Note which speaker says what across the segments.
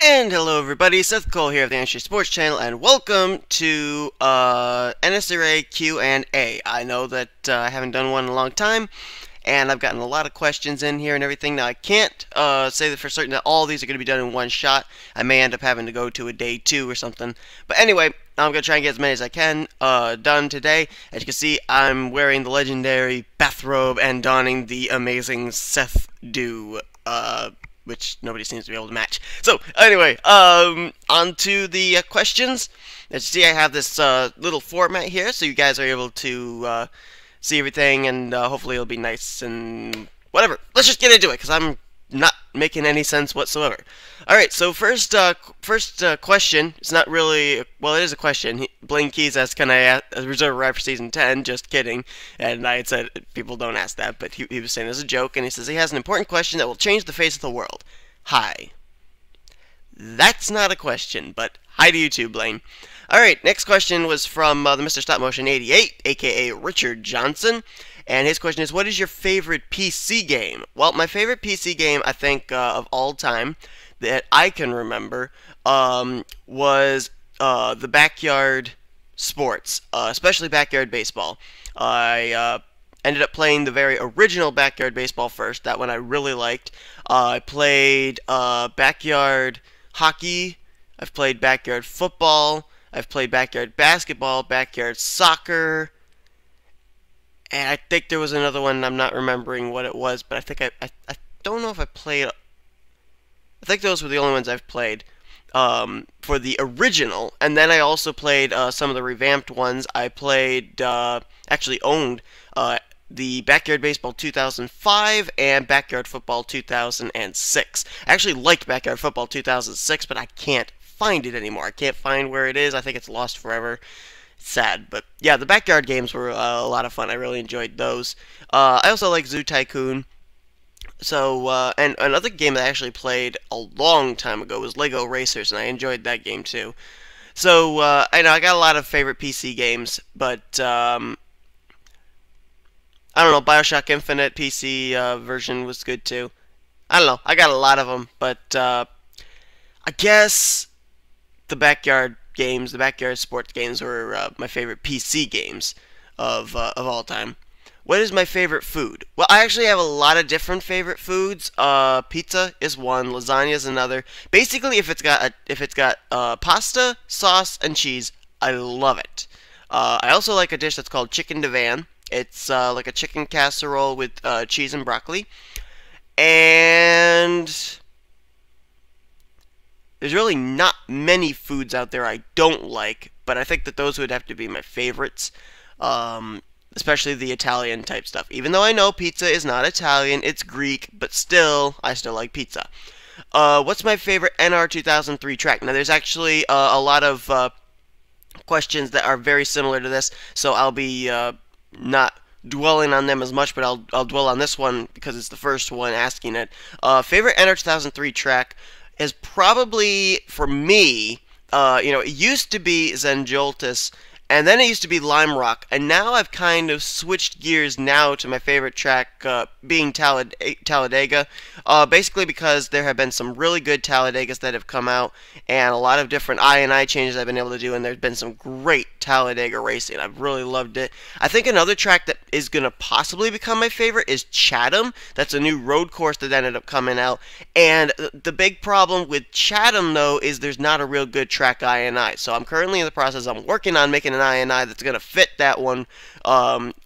Speaker 1: And hello everybody, Seth Cole here of the Nnscra Sports Channel, and welcome to Nnscra Q&A. I know that I haven't done one in a long time, and I've gotten a lot of questions in here and everything. Now I can't say that for certain that all these are going to be done in one shot. I may end up having to go to a day 2 or something. But anyway, I'm going to try and get as many as I can done today. As you can see, I'm wearing the legendary bathrobe and donning the amazing Seth Do which nobody seems to be able to match. So, anyway, on to the questions. As you see, I have this little format here, so you guys are able to see everything, and hopefully it'll be nice and whatever. Let's just get into it, because I'm not making any sense whatsoever. Alright, so first question, it's not really, well, it is a question. Blaine Keys asked, can I reserve a ride for Season 10? Just kidding. And I had said, people don't ask that, but he was saying it as a joke, and he says he has an important question that will change the face of the world. Hi. That's not a question, but hi to you too, Blaine. Alright, next question was from the Mr. Stop Motion 88, aka Richard Johnson. And his question is, what is your favorite PC game? Well, my favorite PC game, I think, of all time, that I can remember, was the Backyard Sports, especially Backyard Baseball. I ended up playing the very original Backyard Baseball first, that one I really liked. I played Backyard Hockey, I've played Backyard Football, I've played Backyard Basketball, Backyard Soccer, and I think there was another one, I'm not remembering what it was, but I think I don't know if I played, I think those were the only ones I've played for the original, and then I also played some of the revamped ones. I played, actually owned, the Backyard Baseball 2005 and Backyard Football 2006. I actually liked Backyard Football 2006, but I can't find it anymore. I can't find where it is. I think it's lost forever. Sad, but yeah, the Backyard games were a lot of fun. I really enjoyed those. I also like Zoo Tycoon. So, and another game that I actually played a long time ago was Lego Racers, and I enjoyed that game too. So, I know I got a lot of favorite PC games, but I don't know, BioShock Infinite PC version was good too. I don't know, I got a lot of them, but I guess the Backyard games, the Backyard Sports games were my favorite PC games of all time. What is my favorite food? Well, I actually have a lot of different favorite foods. Pizza is one, lasagna is another. Basically, if it's got pasta, sauce, and cheese, I love it. I also like a dish that's called chicken divan. It's like a chicken casserole with cheese and broccoli. And there's really not many foods out there I don't like, but I think that those would have to be my favorites. Especially the Italian type stuff. Even though I know pizza is not Italian, it's Greek, but still, I still like pizza. What's my favorite NR 2003 track? Now, there's actually a lot of questions that are very similar to this, so I'll be not dwelling on them as much, but I'll dwell on this one because it's the first one asking it. Favorite NR 2003 track is probably, for me, it used to be Zenjoltis, and then it used to be Lime Rock, and now I've kind of switched gears now to my favorite track being Talladega, basically because there have been some really good Talladegas that have come out, and a lot of different I&I changes I've been able to do, and there's been some great Talladega racing. I've really loved it. I think another track that is going to possibly become my favorite is Chatham. That's a new road course that ended up coming out, and the big problem with Chatham, though, is there's not a real good track I&I, so I'm currently in the process, I'm working on making an I&I that's going to fit that one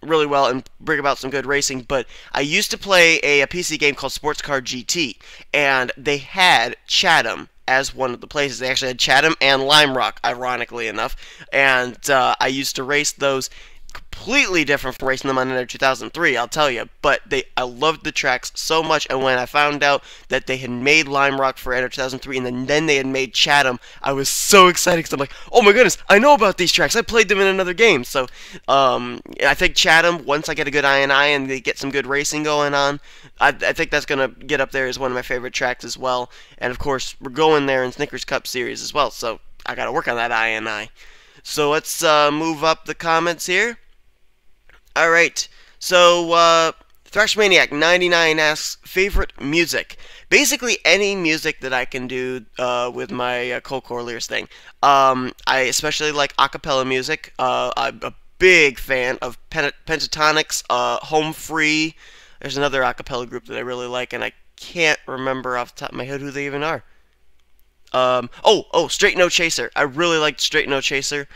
Speaker 1: really well and bring about some good racing. But I used to play a PC game called Sports Car GT, and they had Chatham as one of the places. They actually had Chatham and Lime Rock, ironically enough, and I used to race those. Completely different from racing them on NR 2003, I'll tell you, but I loved the tracks so much, and when I found out that they had made Lime Rock for NR 2003 and then they had made Chatham, I was so excited because I'm like, oh my goodness, I know about these tracks, I played them in another game. So I think Chatham, once I get a good I&I and they get some good racing going on, I think that's going to get up there as one of my favorite tracks as well. And of course, we're going there in Snickers Cup Series as well, so I got to work on that I&I. So let's move up the comments here. Alright, so Thrashmaniac99 asks favorite music. Basically, any music that I can do with my Cold Core Lears thing. I especially like a cappella music. I'm a big fan of Pentatonic's Home Free. There's another a cappella group that I really like, and I can't remember off the top of my head who they even are. Straight No Chaser. I really liked Straight No Chaser.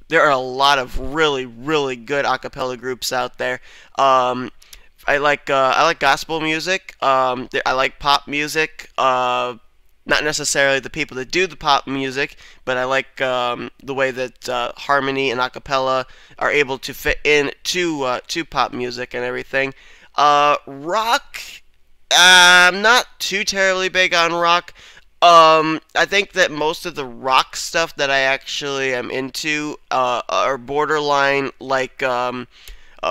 Speaker 1: There are a lot of really, really good a cappella groups out there. I like gospel music. I like pop music. Not necessarily the people that do the pop music, but I like the way that harmony and a cappella are able to fit in to pop music and everything. Rock. I'm not too terribly big on rock. I think that most of the rock stuff that I actually am into are borderline like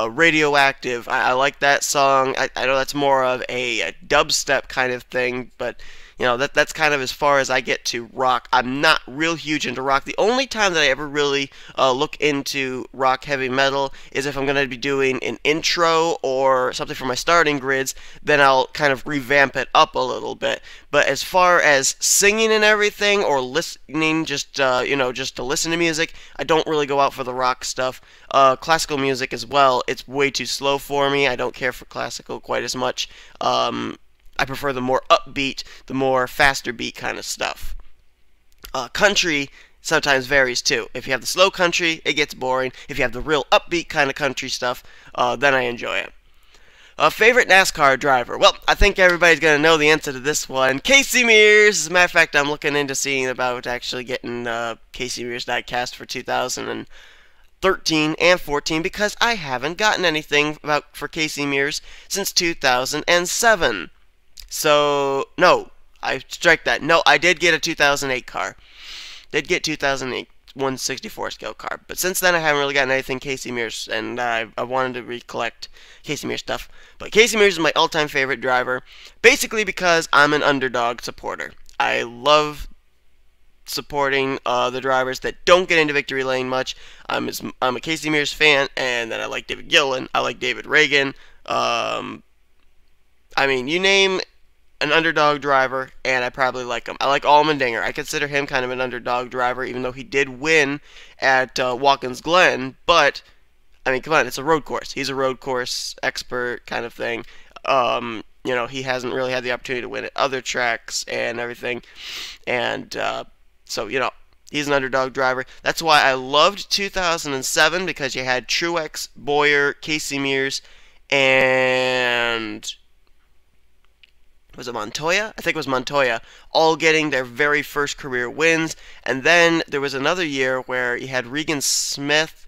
Speaker 1: Radioactive. I like that song. I know that's more of a dubstep kind of thing, but you know that's kind of as far as I get to rock. I'm not real huge into rock. The only time that I ever really look into rock heavy metal is if I'm going to be doing an intro or something for my starting grids. Then I'll kind of revamp it up a little bit. But as far as singing and everything, or listening, just just to listen to music, I don't really go out for the rock stuff. Classical music as well. It's way too slow for me. I don't care for classical quite as much. I prefer the more upbeat, the more faster beat kind of stuff. Country sometimes varies too. If you have the slow country, it gets boring. If you have the real upbeat kind of country stuff, then I enjoy it. Favorite NASCAR driver? Well, I think everybody's going to know the answer to this one. Casey Mears. As a matter of fact, I'm looking into seeing about actually getting Casey Mears diecast for 2013 and 14 because I haven't gotten anything for Casey Mears since 2007. So, no, I strike that. No, I did get a 2008 car. Did get 2008 164 scale car. But since then, I haven't really gotten anything Casey Mears, and I wanted to recollect Casey Mears stuff. But Casey Mears is my all-time favorite driver, basically because I'm an underdog supporter. I love supporting the drivers that don't get into victory lane much. I'm a Casey Mears fan, and then I like David Gillen. I like David Reagan. I mean, you name an underdog driver, and I probably like him. I like Allmendinger. I consider him kind of an underdog driver, even though he did win at Watkins Glen. But, I mean, come on, it's a road course. He's a road course expert kind of thing. He hasn't really had the opportunity to win at other tracks and everything. And so, he's an underdog driver. That's why I loved 2007, because you had Truex, Boyer, Casey Mears, and was it Montoya? I think it was Montoya, all getting their very first career wins. And then there was another year where you had Regan Smith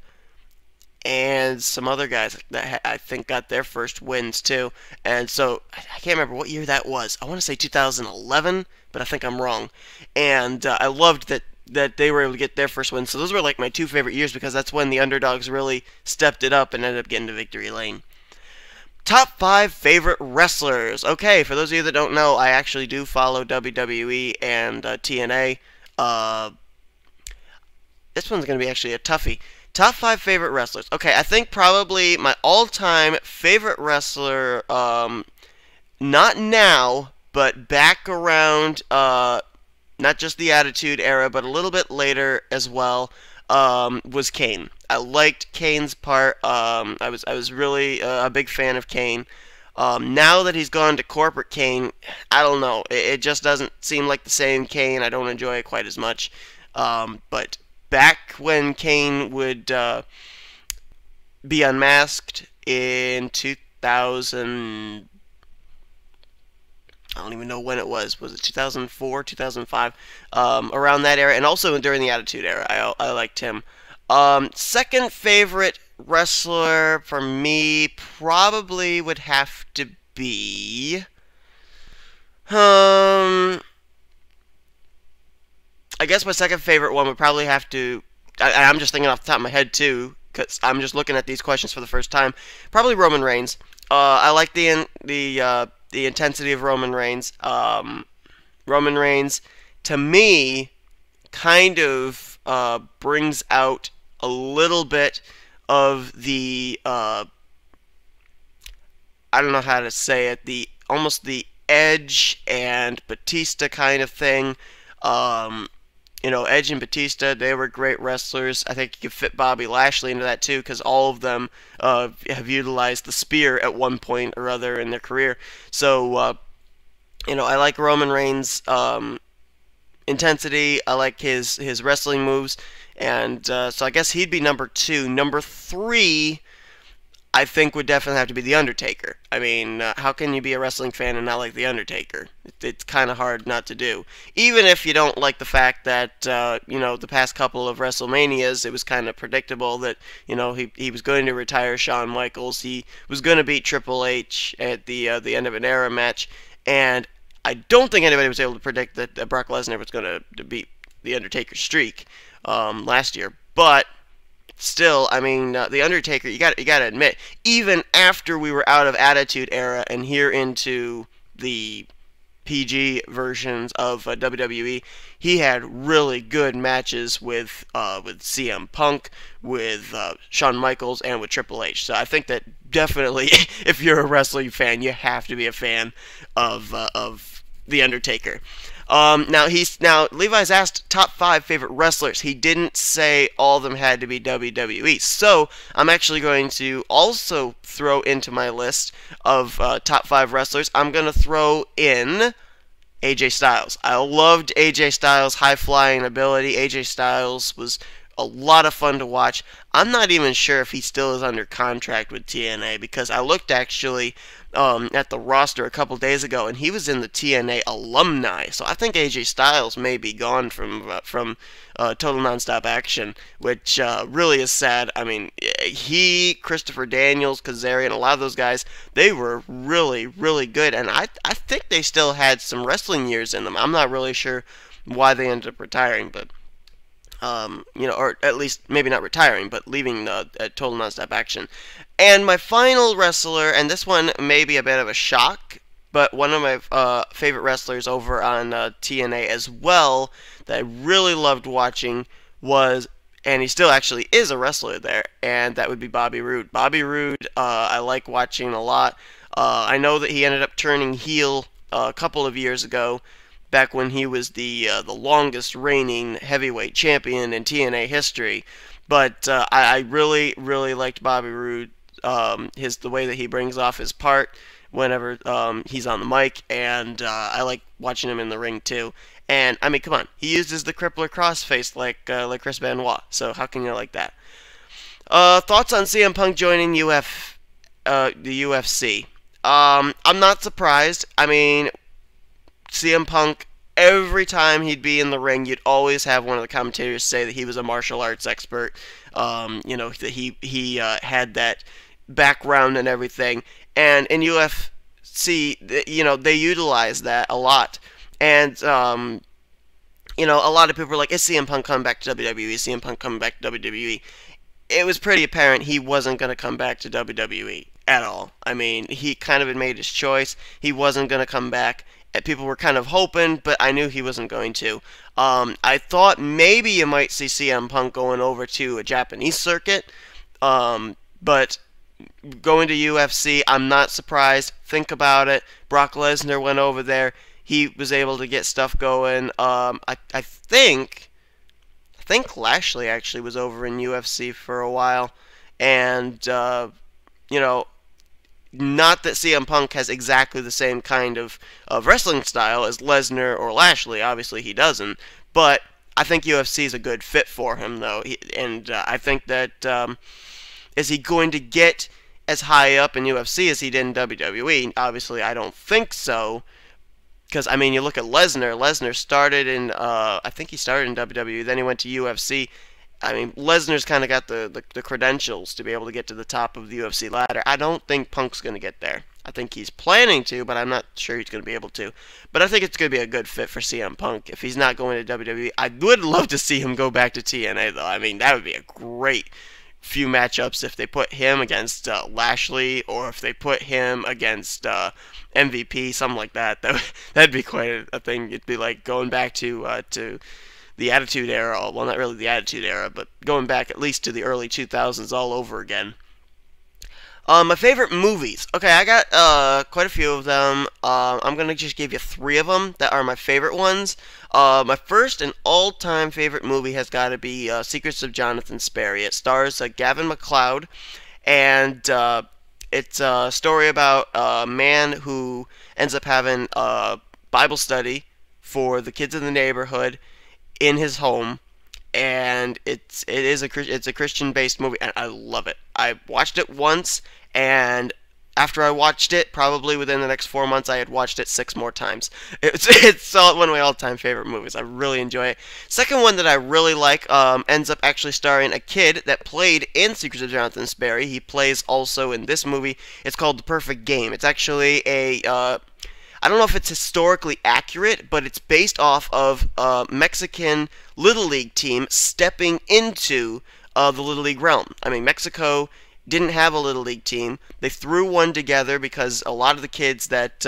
Speaker 1: and some other guys that I think got their first wins too. And so I can't remember what year that was. I want to say 2011, but I think I'm wrong. And I loved that they were able to get their first wins. So those were like my two favorite years, because that's when the underdogs really stepped it up and ended up getting to victory lane. Top 5 favorite wrestlers. Okay, for those of you that don't know, I actually do follow WWE and TNA. This one's going to be actually a toughie. Top 5 favorite wrestlers. Okay, I think probably my all-time favorite wrestler, not now, but back around, not just the Attitude Era, but a little bit later as well, was Kane. I liked Kane's part. I was really a big fan of Kane. Now that he's gone to corporate Kane, I don't know. It just doesn't seem like the same Kane. I don't enjoy it quite as much. But back when Kane would be unmasked in 2000, I don't even know when it was. Was it 2004, 2005? Around that era, and also during the Attitude Era, I liked him. Second favorite wrestler for me probably would have to be I guess my second favorite one would probably have to, I'm just thinking off the top of my head too, because I'm just looking at these questions for the first time. Probably Roman Reigns. I like the intensity of Roman Reigns. Roman Reigns, to me, kind of brings out a little bit of the I don't know how to say it, the almost the Edge and Batista kind of thing. Um, Edge and Batista, they were great wrestlers. I think you could fit Bobby Lashley into that too, because all of them have utilized the spear at one point or other in their career. So, I like Roman Reigns' intensity. I like his wrestling moves, and so I guess he'd be number 2. Number 3, I think, would definitely have to be The Undertaker. I mean, how can you be a wrestling fan and not like The Undertaker? It's kind of hard not to do. Even if you don't like the fact that, the past couple of WrestleManias, it was kind of predictable that, he was going to retire Shawn Michaels. He was going to beat Triple H at the end of an era match. And I don't think anybody was able to predict that Brock Lesnar was going to beat The Undertaker's streak last year. But still, I mean, The Undertaker, you got to admit, even after we were out of Attitude Era and here into the PG versions of WWE, he had really good matches with CM Punk, with Shawn Michaels, and with Triple H. So I think that definitely, if you're a wrestling fan, you have to be a fan of The Undertaker. Now Levi's asked top 5 favorite wrestlers. He didn't say all of them had to be WWE. So I'm actually going to also throw into my list of top 5 wrestlers. I'm going to throw in AJ Styles. I loved AJ Styles' high-flying ability. AJ Styles was a lot of fun to watch. I'm not even sure if he still is under contract with TNA, because I looked actually at the roster a couple days ago, and he was in the TNA alumni. So I think AJ Styles may be gone from Total Nonstop Action, which really is sad. I mean, Christopher Daniels, Kazarian, a lot of those guys, they were really, really good, and I think they still had some wrestling years in them. I'm not really sure why they ended up retiring, but or at least maybe not retiring, but leaving at Total Nonstop Action. And my final wrestler, and this one may be a bit of a shock, but one of my favorite wrestlers over on TNA as well that I really loved watching was, and he still actually is a wrestler there, and that would be Bobby Roode. Bobby Roode, I like watching a lot. I know that he ended up turning heel a couple of years ago, back when he was the longest reigning heavyweight champion in TNA history. But I really, really liked Bobby Roode, the way that he brings off his part whenever he's on the mic, and I like watching him in the ring too. And I mean, come on, he uses the crippler crossface like Chris Benoit, so how can you like that? Thoughts on CM Punk joining the UFC? I'm not surprised. I mean, CM Punk, every time he'd be in the ring, you'd always have one of the commentators say that he was a martial arts expert. That he had that background and everything. And in UFC, they utilize that a lot. And a lot of people were like, "Is CM Punk coming back to WWE? Is CM Punk coming back to WWE?" It was pretty apparent he wasn't going to come back to WWE at all. I mean, he kind of had made his choice. He wasn't going to come back. People were kind of hoping, but I knew he wasn't going to. I thought maybe you might see CM Punk going over to a Japanese circuit, but going to UFC, I'm not surprised. Think about it. Brock Lesnar went over there. He was able to get stuff going. I think Lashley actually was over in UFC for a while, and not that CM Punk has exactly the same kind of wrestling style as Lesnar or Lashley. Obviously, he doesn't. But I think UFC is a good fit for him, though. I think that is he going to get as high up in UFC as he did in WWE? Obviously, I don't think so. Because, I mean, you look at Lesnar. Lesnar started in, I think he started in WWE. Then he went to UFC. I mean, Lesnar's kind of got the credentials to be able to get to the top of the UFC ladder. I don't think Punk's going to get there. I think he's planning to, but I'm not sure he's going to be able to. But I think it's going to be a good fit for CM Punk. If he's not going to WWE, I would love to see him go back to TNA, though. I mean, that would be a great few matchups if they put him against Lashley, or if they put him against MVP, something like that. That'd be quite a thing. It'd be like going back to the Attitude Era. Well, not really the Attitude Era, but going back at least to the early 2000s all over again. My favorite movies. Okay, I got quite a few of them. I'm gonna just give you three of them that are my favorite ones. My first and all-time favorite movie has got to be Secrets of Jonathan Sperry. It stars Gavin MacLeod, and it's a story about a man who ends up having a Bible study for the kids in the neighborhood in his home, and it's a Christian based movie, and I love it. I watched it once, and after I watched it, probably within the next 4 months, I had watched it 6 more times. It's one of my all time favorite movies. I really enjoy it. Second one that I really like ends up actually starring a kid that played in Secrets of Jonathan Sperry. He plays also in this movie. It's called The Perfect Game. It's actually a I don't know if it's historically accurate, but it's based off of a Mexican Little League team stepping into the Little League realm. I mean, Mexico didn't have a Little League team. They threw one together because a lot of the kids that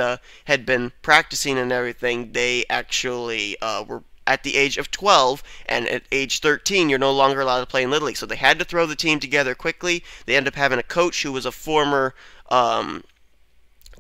Speaker 1: had been practicing and everything, they actually were at the age of 12, and at age 13, you're no longer allowed to play in Little League. So they had to throw the team together quickly. They ended up having a coach who was a former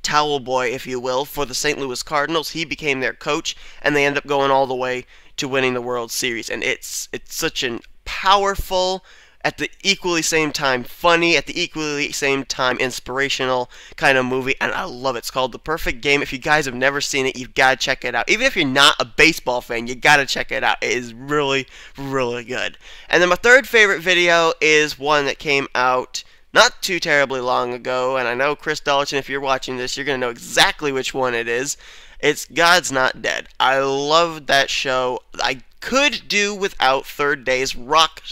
Speaker 1: towel boy, if you will, for the St. Louis Cardinals. He became their coach, and they end up going all the way to winning the World Series. And it's such an powerful, at the equally same time funny, at the equally same time inspirational kind of movie, and I love it. It's called The Perfect Game. If you guys have never seen it, you've got to check it out. Even if you're not a baseball fan, you got to check it out. It is really, really good. And then my third favorite video is one that came out not too terribly long ago, and I know, Chris Dollerton, if you're watching this, you're going to know exactly which one it is. It's God's Not Dead. I love that show. I could do without Third Day's rock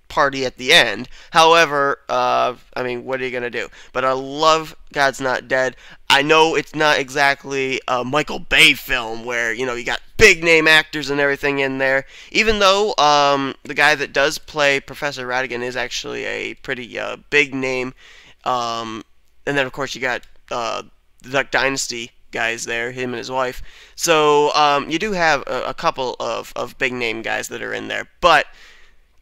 Speaker 1: party at the end. However, I mean, what are you going to do? But I love God's Not Dead. I know it's not exactly a Michael Bay film where, you know, you got big name actors and everything in there. Even though the guy that does play Professor Ratigan is actually a pretty big name. And then, of course, you got the Duck Dynasty guys there, him and his wife. So you do have a couple of big name guys that are in there. But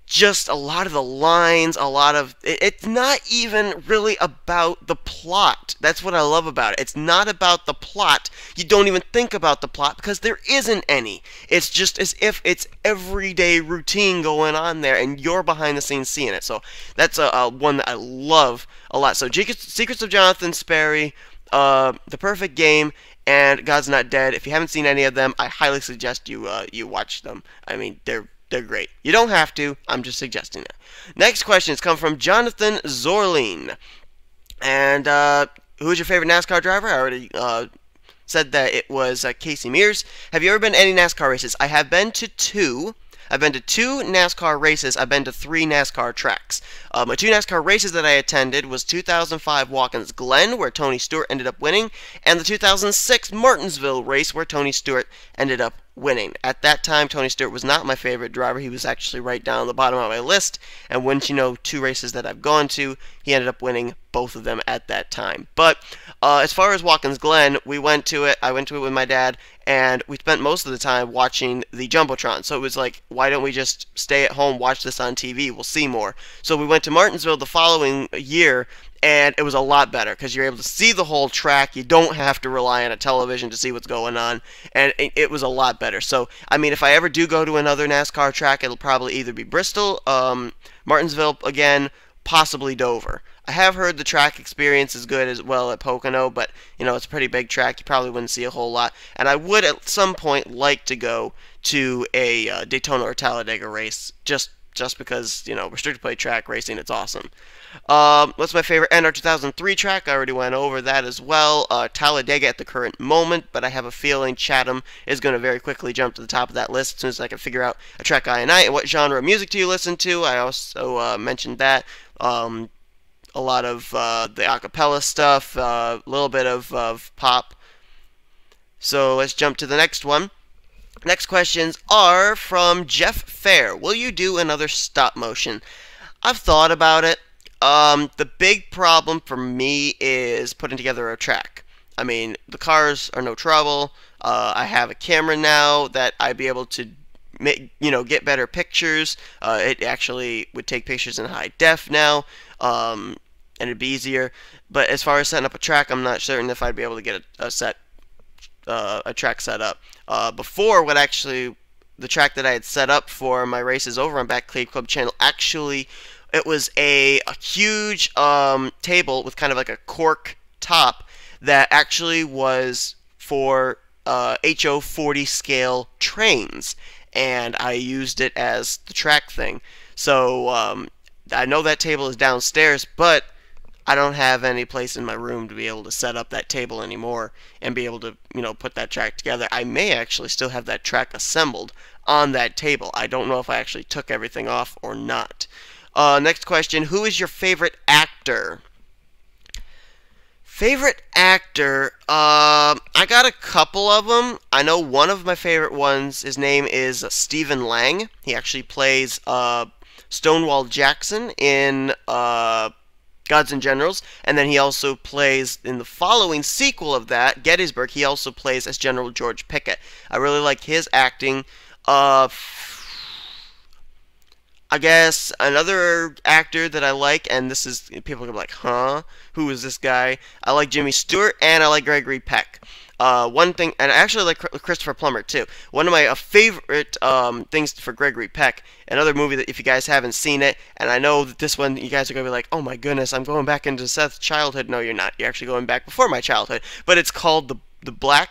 Speaker 1: just a lot of the lines, it's not even really about the plot. That's what I love about it. It's not about the plot. You don't even think about the plot because there isn't any. It's just as if it's everyday routine going on there, and you're behind the scenes seeing it. So that's one that I love a lot. So Secrets of Jonathan Sperry, The Perfect Game, and God's Not Dead. If you haven't seen any of them, I highly suggest you watch them. I mean, they're great. You don't have to. I'm just suggesting it. Next questions come from Jonathan Zorline. And who's your favorite NASCAR driver? I already said that it was Casey Mears. Have you ever been to any NASCAR races? I have been to two. I've been to 2 NASCAR races. I've been to 3 NASCAR tracks. My 2 NASCAR races that I attended was 2005 Watkins Glen, where Tony Stewart ended up winning, and the 2006 Martinsville race, where Tony Stewart ended up winning. At that time, Tony Stewart was not my favorite driver. He was actually right down the bottom of my list, and wouldn't you know, 2 races that I've gone to, he ended up winning both of them at that time. But as far as Watkins Glen, we went to it. I went to it with my dad, and we spent most of the time watching the Jumbotron. So it was like, why don't we just stay at home, watch this on TV? We'll see more. So we went to Martinsville the following year, and it was a lot better because you're able to see the whole track. You don't have to rely on a television to see what's going on, and it was a lot better. So, I mean, if I ever do go to another NASCAR track, it'll probably either be Bristol, Martinsville again, possibly Dover. I have heard the track experience is good as well at Pocono, but, you know, it's a pretty big track. You probably wouldn't see a whole lot. And I would at some point like to go to a Daytona or Talladega race, just because, you know, restricted plate track racing, it's awesome. What's my favorite NR 2003 track? I already went over that as well. Talladega at the current moment, but I have a feeling Chatham is going to very quickly jump to the top of that list as soon as I can figure out a track I and I. And what genre of music do you listen to? I also mentioned that. A lot of the acapella stuff, a little bit of pop. So let's jump to the next one. Next questions are from Jeff Fair. Will you do another stop motion? I've thought about it. The big problem for me is putting together a track. I mean, the cars are no trouble. I have a camera now that I'd be able to get better pictures. It actually would take pictures in high def now. and it'd be easier. But as far as setting up a track, I'm not certain if I'd be able to get a track set up. Before, the track that I had set up for my races over on Back Cave Club channel, actually, it was a huge table with kind of like a cork top that actually was for HO 40 scale trains, and I used it as the track thing. So I know that table is downstairs, but I don't have any place in my room to be able to set up that table anymore and be able to, put that track together. I may actually still have that track assembled on that table. I don't know if I actually took everything off or not. Next question, who is your favorite actor? Favorite actor, I got a couple of them. I know one of my favorite ones, his name is Stephen Lang. He actually plays Stonewall Jackson in Gods and Generals, and then he also plays in the following sequel of that, Gettysburg. He also plays as General George Pickett. I really like his acting. I guess another actor that I like, and this is, people are gonna be like, huh? Who is this guy? I like Jimmy Stewart, and I like Gregory Peck. One thing, and I actually like Christopher Plummer too. One of my favorite things for Gregory Peck, another movie that if you guys haven't seen it, and I know that this one you guys are gonna be like, oh my goodness, I'm going back into Seth's childhood. No, you're not. You're actually going back before my childhood. But it's called the Black,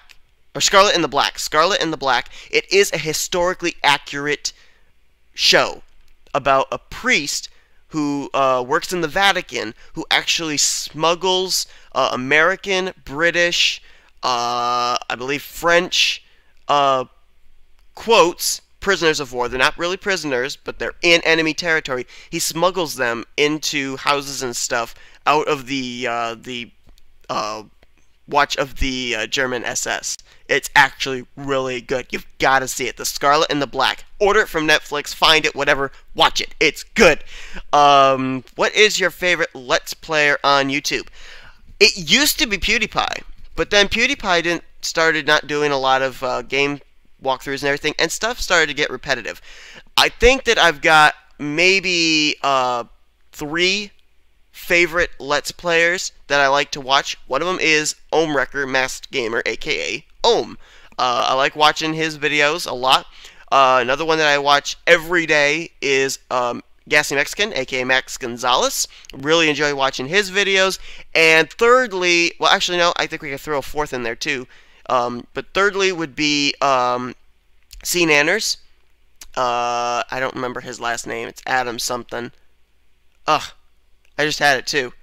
Speaker 1: or Scarlet and the Black. Scarlet and the Black. It is a historically accurate show about a priest who works in the Vatican, who actually smuggles American, British, I believe French, quotes, prisoners of war. They're not really prisoners, but they're in enemy territory. He smuggles them into houses and stuff out of the watch of the German SS. It's actually really good. You've got to see it. The Scarlet and the Black. Order it from Netflix, find it, whatever, watch it. It's good. What is your favorite Let's Player on YouTube? It used to be PewDiePie, but then PewDiePie started not doing a lot of game walkthroughs and everything, and stuff started to get repetitive. I think that I've got maybe 3 favorite Let's Players that I like to watch. One of them is Ohmwrecker Masked Gamer, aka Ohm. I like watching his videos a lot. Another one that I watch every day is Gassy Mexican, aka Max Gonzalez. Really enjoy watching his videos. And thirdly, well, actually, no, I think we could throw a fourth in there too. But thirdly would be C. Nanners. I don't remember his last name. It's Adam something. Ugh, I just had it too.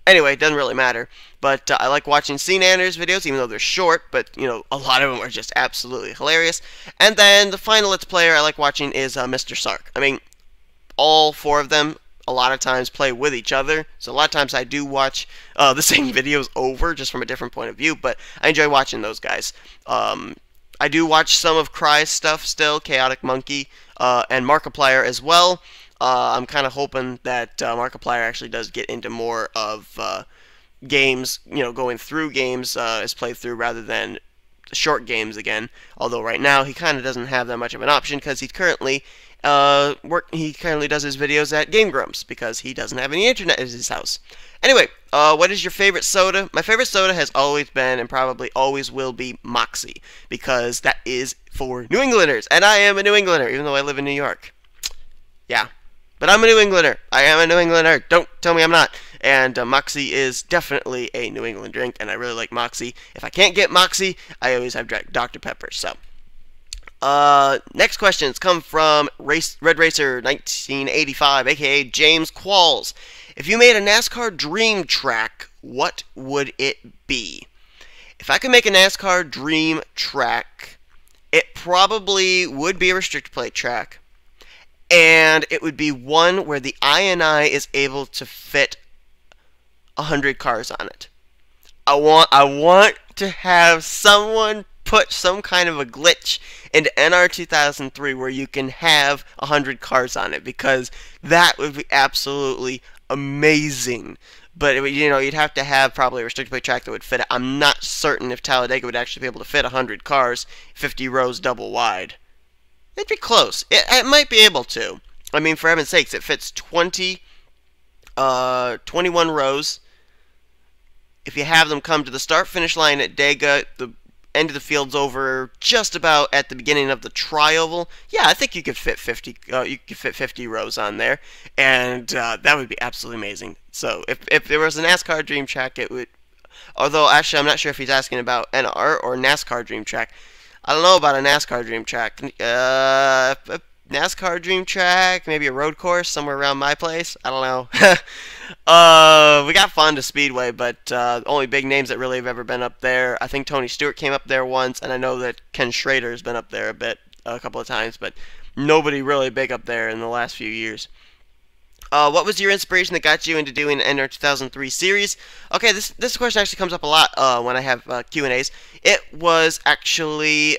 Speaker 1: Anyway, it doesn't really matter. But I like watching C. Nanners videos, even though they're short. But, a lot of them are just absolutely hilarious. And then the final Let's Player I like watching is Mr. Sark. I mean, all 4 of them, a lot of times, play with each other. So a lot of times I do watch the same videos over, just from a different point of view. But I enjoy watching those guys. I do watch some of Cry's stuff still, Chaotic Monkey, and Markiplier as well. I'm kind of hoping that Markiplier actually does get into more of games, going through games as playthrough rather than the short games again. Although right now he kind of doesn't have that much of an option because he currently does his videos at Game Grumps because he doesn't have any internet at his house. Anyway, what is your favorite soda? My favorite soda has always been and probably always will be Moxie because that is for New Englanders, and I am a New Englander even though I live in New York. Yeah. But I'm a New Englander. I am a New Englander. Don't tell me I'm not. And Moxie is definitely a New England drink, and I really like Moxie. If I can't get Moxie, I always have Dr. Pepper. So, next questions come from Red Racer 1985, aka James Qualls. If you made a NASCAR dream track, what would it be? If I could make a NASCAR dream track, it probably would be a restricted plate track. And it would be one where the INI is able to fit 100 cars on it. I want to have someone put some kind of a glitch into NR 2003 where you can have 100 cars on it, because that would be absolutely amazing. But you'd have to have probably a restricted plate track that would fit it. I'm not certain if Talladega would actually be able to fit 100 cars, 50 rows double wide. It'd be close. It might be able to. I mean, for heaven's sakes, it fits 20 21 rows. If you have them come to the start-finish line at Dega, the end of the field's over just about at the beginning of the tri-oval. Yeah, I think you could fit 50. You could fit 50 rows on there, and that would be absolutely amazing. So if there was a NASCAR Dream Track, it would. Although actually, I'm not sure if he's asking about NR or NASCAR Dream Track. I don't know about a NASCAR Dream Track. A NASCAR Dream Track, maybe a road course somewhere around my place. I don't know. We got Fonda Speedway, but only big names that really have ever been up there. I think Tony Stewart came up there once, and I know that Ken Schrader has been up there a couple of times, but nobody really big up there in the last few years. What was your inspiration that got you into doing the NR 2003 series? Okay, this question actually comes up a lot when I have Q&As. It was actually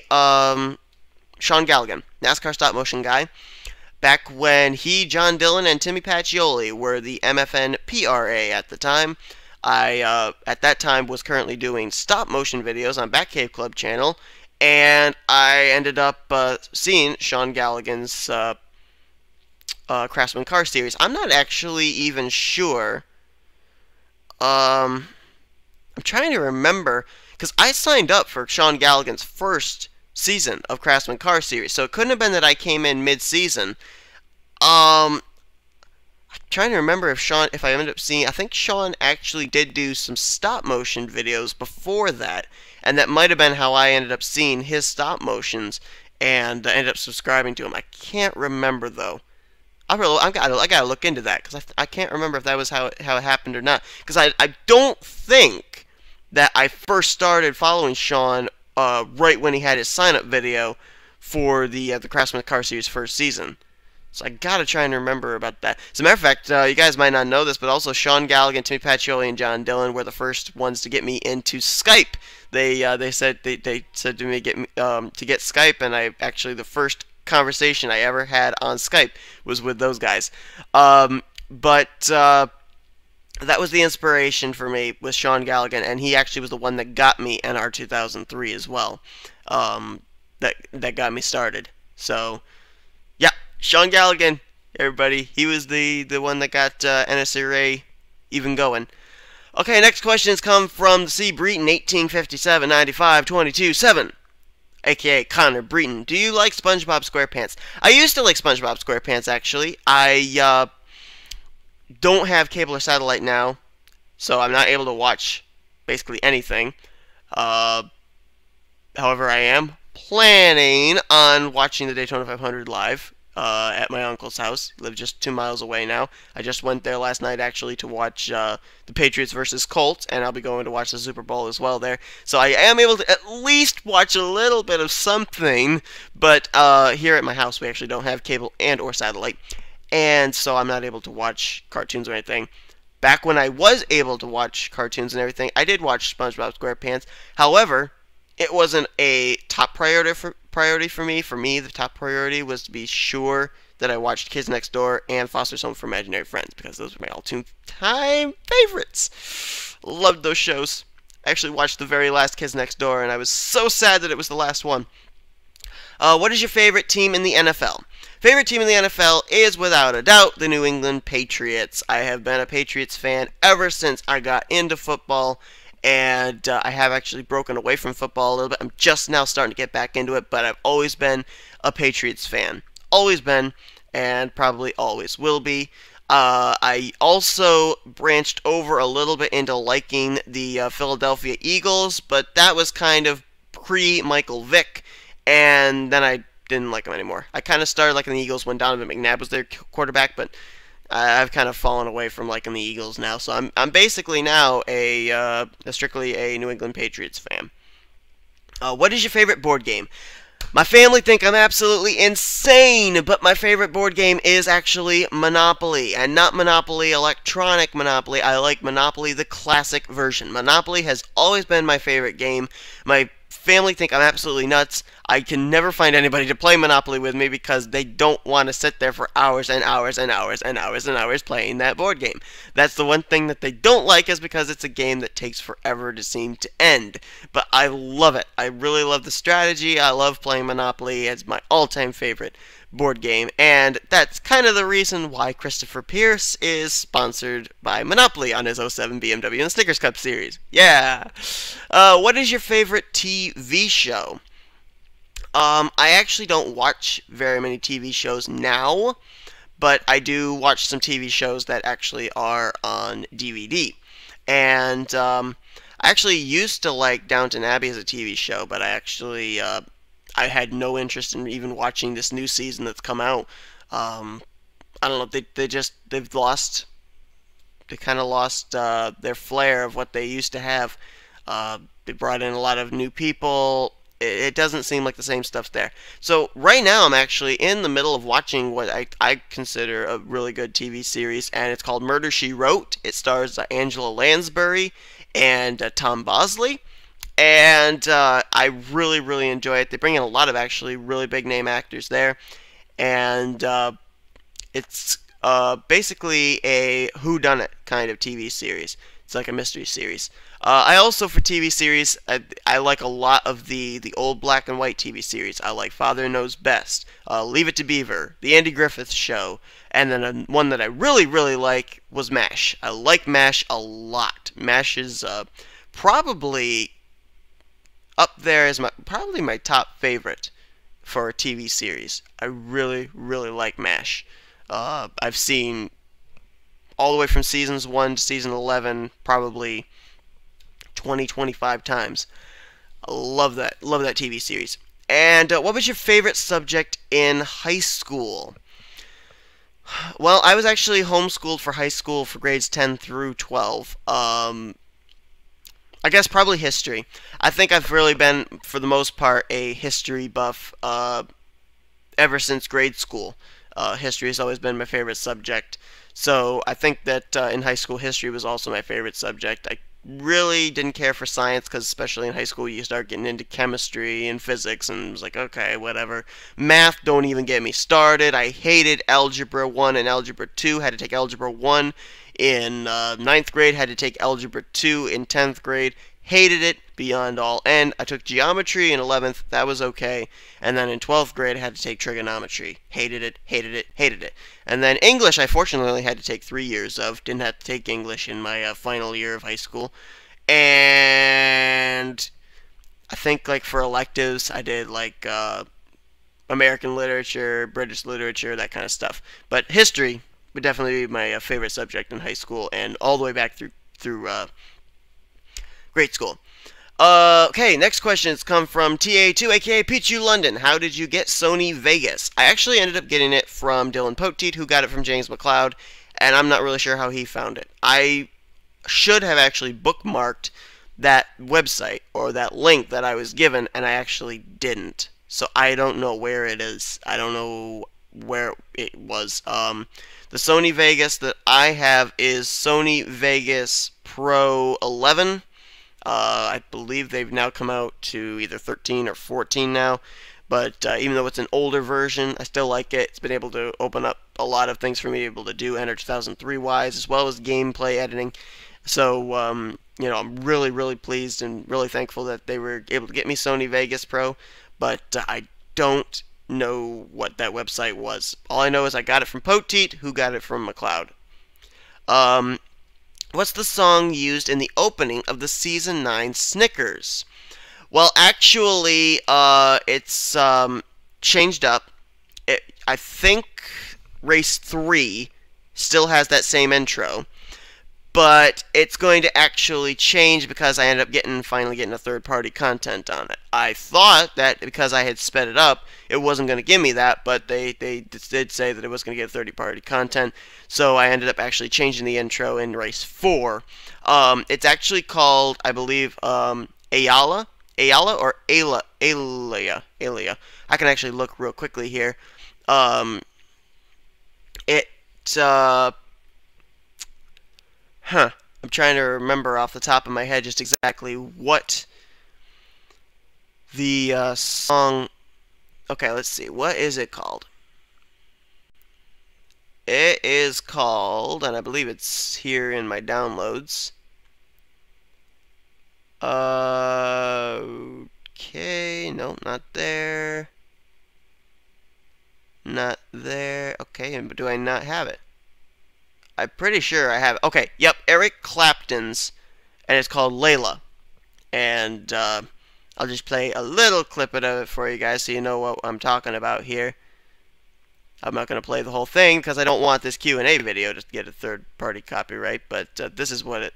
Speaker 1: Sean Galligan, NASCAR stop motion guy. Back when he, John Dillon, and Timmy Pacioli were the MFN PRA at the time. I, at that time, was currently doing stop motion videos on Batcave Club channel, and I ended up seeing Sean Galligan's Craftsman Car Series. I'm not actually even sure. I'm trying to remember, because I signed up for Sean Galligan's first season of Craftsman Car Series, so it couldn't have been that I came in mid-season. I'm trying to remember if I ended up seeing, I think Sean actually did do some stop motion videos before that, and that might have been how I ended up seeing his stop motions and ended up subscribing to him. I can't remember though. I gotta look into that, because I can't remember if that was how it happened or not. Because I don't think that I first started following Sean right when he had his sign-up video for the Craftsman Car Series first season. So I gotta try and remember about that. As a matter of fact, you guys might not know this, but also Sean Galligan, Timmy Pacioli, and John Dillon were the first ones to get me into Skype. They said to me to get Skype, and the first conversation I ever had on Skype was with those guys. But that was the inspiration for me with Sean Galligan, and he actually was the one that got me NR 2003 as well. That got me started. So yeah, Sean Galligan, everybody, he was the one that got Nnscra even going. Okay, next question has come from C. Breton, 1857 95 22 7. A.K.A. Connor Breton. Do you like SpongeBob SquarePants? I used to like SpongeBob SquarePants, actually. I don't have cable or satellite now, so I'm not able to watch basically anything. However, I am planning on watching the Daytona 500 live at my uncle's house. I live just 2 miles away now. I just went there last night, actually, to watch the Patriots versus Colts, and I'll be going to watch the Super Bowl as well there. So I am able to at least watch a little bit of something, but here at my house we actually don't have cable and or satellite, and so I'm not able to watch cartoons or anything. Back when I was able to watch cartoons and everything, I did watch SpongeBob SquarePants. However, it wasn't a top priority for me. For me, the top priority was to be sure that I watched Kids Next Door and Foster's Home for Imaginary Friends, because those were my all-time favorites. Loved those shows. I actually watched the very last Kids Next Door, and I was so sad that it was the last one. What is your favorite team in the NFL? Favorite team in the NFL is, without a doubt, the New England Patriots. I have been a Patriots fan ever since I got into football, and I have actually broken away from football a little bit. I'm just now starting to get back into it, but I've always been a Patriots fan. Always been, and probably always will be. I also branched over a little bit into liking the Philadelphia Eagles, but that was kind of pre-Michael Vick, and then I didn't like them anymore. I kind of started liking the Eagles when Donovan McNabb was their quarterback, but I've kind of fallen away from liking the Eagles now. So I'm basically now strictly a New England Patriots fan. What is your favorite board game? My family think I'm absolutely insane, but my favorite board game is actually Monopoly, and not Monopoly electronic Monopoly. I like Monopoly the classic version. Monopoly has always been my favorite game. My family think I'm absolutely nuts. I can never find anybody to play Monopoly with me because they don't want to sit there for hours and hours and hours and hours and hours playing that board game. That's the one thing that they don't like, is because it's a game that takes forever to seem to end. But I love it. I really love the strategy. I love playing Monopoly. It's my all-time favorite board game, and that's kind of the reason why Christopher Pierce is sponsored by Monopoly on his '07 BMW and Snickers Cup series. Yeah. What is your favorite TV show? I actually don't watch very many TV shows now, but I do watch some TV shows that actually are on DVD. And I actually used to like Downton Abbey as a TV show, but I had no interest in even watching this new season that's come out. I don't know. They kind of lost their flair of what they used to have. They brought in a lot of new people. It doesn't seem like the same stuff's there. So right now I'm actually in the middle of watching what I consider a really good TV series, and it's called Murder, She Wrote. It stars Angela Lansbury and Tom Bosley. And I really, really enjoy it. They bring in a lot of actually really big name actors there. And it's basically a whodunit kind of TV series. It's like a mystery series. I also, for TV series, I like a lot of the old black and white TV series. I like Father Knows Best, Leave It to Beaver, The Andy Griffith Show, and then one that I really, really like was MASH. I like MASH a lot. MASH is probably up there as probably my top favorite for a TV series. I really, really like MASH. I've seen all the way from seasons 1 to season 11 probably 20-25 times. I love that TV series. And what was your favorite subject in high school? Well, I was actually homeschooled for high school for grades 10 through 12. I guess probably history. I think I've really been, for the most part, a history buff ever since grade school. History has always been my favorite subject. So I think that in high school, history was also my favorite subject. I really didn't care for science because, especially in high school, you start getting into chemistry and physics, and it was like, okay, whatever. Math, don't even get me started. I hated Algebra 1 and Algebra 2. Had to take Algebra 1 in 9th grade, had to take Algebra 2 in 10th grade. Hated it beyond all end. I took geometry in 11th. That was okay. And then in 12th grade, I had to take trigonometry. Hated it, hated it, hated it. And then English, I fortunately only had to take 3 years of. Didn't have to take English in my final year of high school. And I think, like, for electives, I did, like, American literature, British literature, that kind of stuff. But history would definitely be my favorite subject in high school, and all the way back through grade school. Okay, next questions come from TA2, aka Pichu London. How did you get Sony Vegas? I actually ended up getting it from Dylan Poteet, who got it from James McLeod, and I'm not really sure how he found it. I should have actually bookmarked that website or that link that I was given, and I actually didn't. So I don't know where it is. I don't know where it was. The Sony Vegas that I have is Sony Vegas Pro 11. I believe they've now come out to either 13 or 14 now. But even though it's an older version, I still like it. It's been able to open up a lot of things for me to be able to do Enter 2003 wise, as well as gameplay editing. So, you know, I'm really, really pleased and really thankful that they were able to get me Sony Vegas Pro. But I don't know what that website was. All I know is I got it from Poteet, who got it from McLeod. What's the song used in the opening of the Season 9 Snickers? Well, actually, it's changed up. I think Race 3 still has that same intro, but it's going to actually change because I ended up finally getting a third-party content on it. I thought that because I had sped it up, it wasn't going to give me that, but they did say that it was going to get third-party content, so I ended up actually changing the intro in Race 4. It's actually called, I believe, Ayala or Alia. I can actually look real quickly here. I'm trying to remember off the top of my head just exactly what the song Okay, let's see. What is it called? It is called, and I believe it's here in my downloads. Okay, no, not there. Not there. Okay, but do I not have it? I'm pretty sure I have it. Okay, yep, Eric Clapton's, and it's called Layla. And I'll just play a little clip of it for you guys so you know what I'm talking about here. I'm not going to play the whole thing because I don't want this Q&A video to get a third-party copyright, but this is what it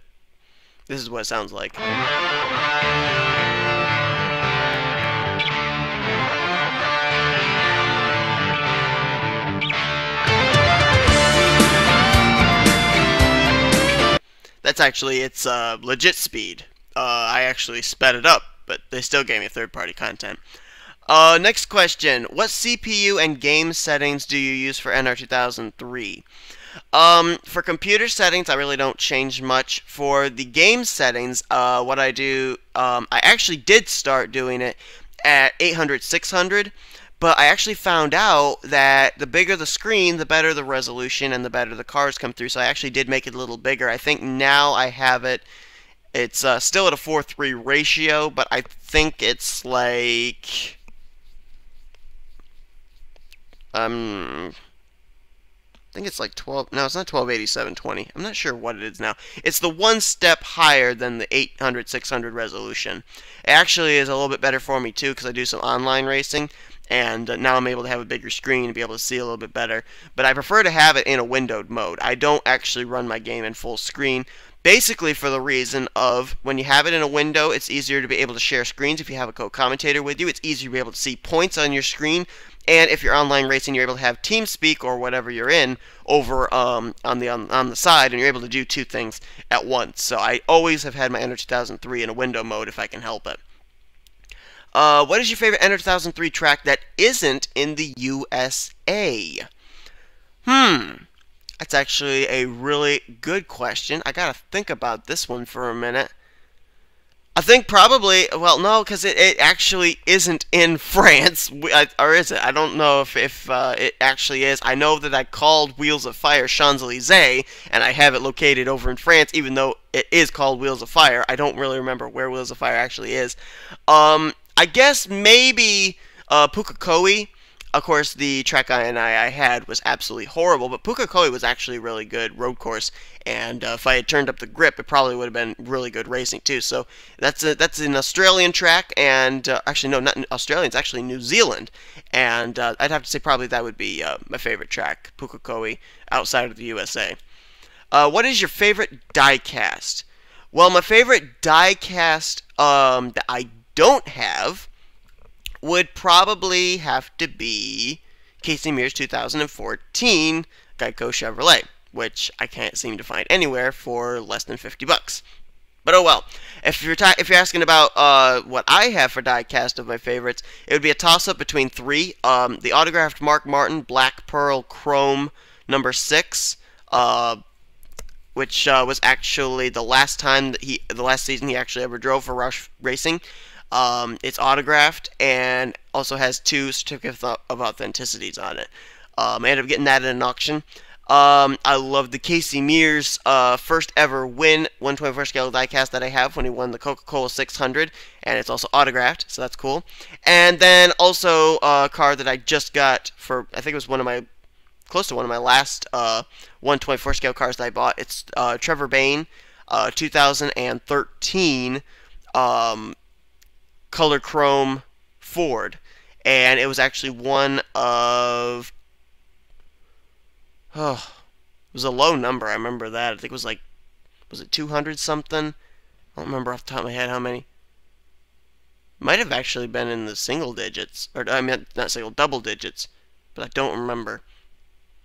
Speaker 1: sounds like. That's actually its legit speed. I actually sped it up, but they still gave me third-party content. Next question. What CPU and game settings do you use for NR 2003? For computer settings, I really don't change much. For the game settings, what I do, I actually did start doing it at 800, 600, but I actually found out that the bigger the screen, the better the resolution and the better the cars come through, so I actually did make it a little bigger. I think now I have it, it's still at a 4:3 ratio, but I think it's like... I think it's like 12. No, it's not 1280/720. I'm not sure what it is now. It's the one step higher than the 800 600 resolution. It actually is a little bit better for me too because I do some online racing, and now I'm able to have a bigger screen and be able to see a little bit better. But I prefer to have it in a windowed mode. I don't actually run my game in full screen. Basically for the reason of when you have it in a window, it's easier to be able to share screens if you have a co-commentator with you. It's easier to be able to see points on your screen. And if you're online racing, you're able to have TeamSpeak or whatever you're in over on the side, and you're able to do two things at once. So I always have had my NR 2003 in a window mode if I can help it. What is your favorite NR 2003 track that isn't in the USA? That's actually a really good question. I gotta think about this one for a minute. I think probably, well, no, because it actually isn't in France, or is it? I don't know if it actually is. I know that I called Wheels of Fire Champs-Élysées, and I have it located over in France, even though it is called Wheels of Fire. I don't really remember where Wheels of Fire actually is. I guess maybe Pukekohe. Of course, the track I had was absolutely horrible, but Pukekohe was actually a really good road course, and if I had turned up the grip, it probably would have been really good racing too. So that's an Australian track, and actually no, not Australian, it's actually New Zealand, and I'd have to say probably that would be my favorite track, Pukekohe, outside of the USA. What is your favorite diecast? Well, my favorite diecast that I don't have would probably have to be Casey Mears' 2014 Geico Chevrolet, which I can't seem to find anywhere for less than 50 bucks. But oh well. If you're asking about what I have for diecast of my favorites, it would be a toss-up between three. The autographed Mark Martin Black Pearl Chrome number 6, which was actually the last time that the last season he actually ever drove for Roush Racing. It's autographed and also has 2 certificates of authenticities on it. I ended up getting that at an auction. I love the Casey Mears first ever win 1/24 scale diecast that I have when he won the Coca-Cola 600, and it's also autographed, so that's cool. And then also a car that I just got for, I think it was close to one of my last 1/24 scale cars that I bought. It's Trevor Bayne 2013 color chrome Ford, and it was actually one of, it was a low number. I remember that. I think it was like, was it 200 something? I don't remember off the top of my head how many. Might have actually been in the single digits, or I mean not single, double digits, but I don't remember.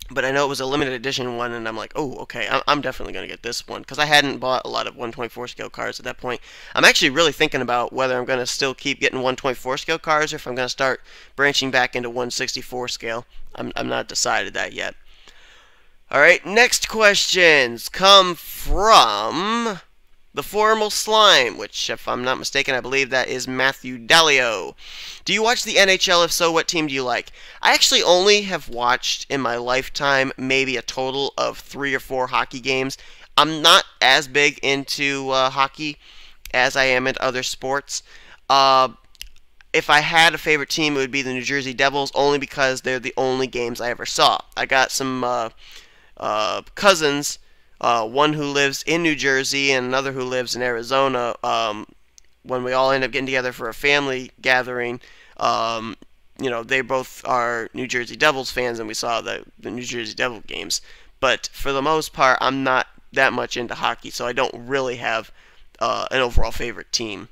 Speaker 1: But I know it was a limited edition one, and I'm like, oh, okay, I'm definitely going to get this one, because I hadn't bought a lot of 1/24 scale cars at that point. I'm actually really thinking about whether I'm going to still keep getting 1/24 scale cars, or if I'm going to start branching back into 1/64 scale. I'm not decided that yet. Alright, next questions come from The Formal Slime, which, if I'm not mistaken, I believe that is Matthew Dalio. Do you watch the NHL? If so, what team do you like? I actually only have watched in my lifetime maybe a total of 3 or 4 hockey games. I'm not as big into hockey as I am in other sports. If I had a favorite team, it would be the New Jersey Devils, only because they're the only games I ever saw. I got some cousins, one who lives in New Jersey and another who lives in Arizona. When we all end up getting together for a family gathering, they both are New Jersey Devils fans, and we saw the New Jersey Devil games. But for the most part, I'm not that much into hockey, so I don't really have an overall favorite team.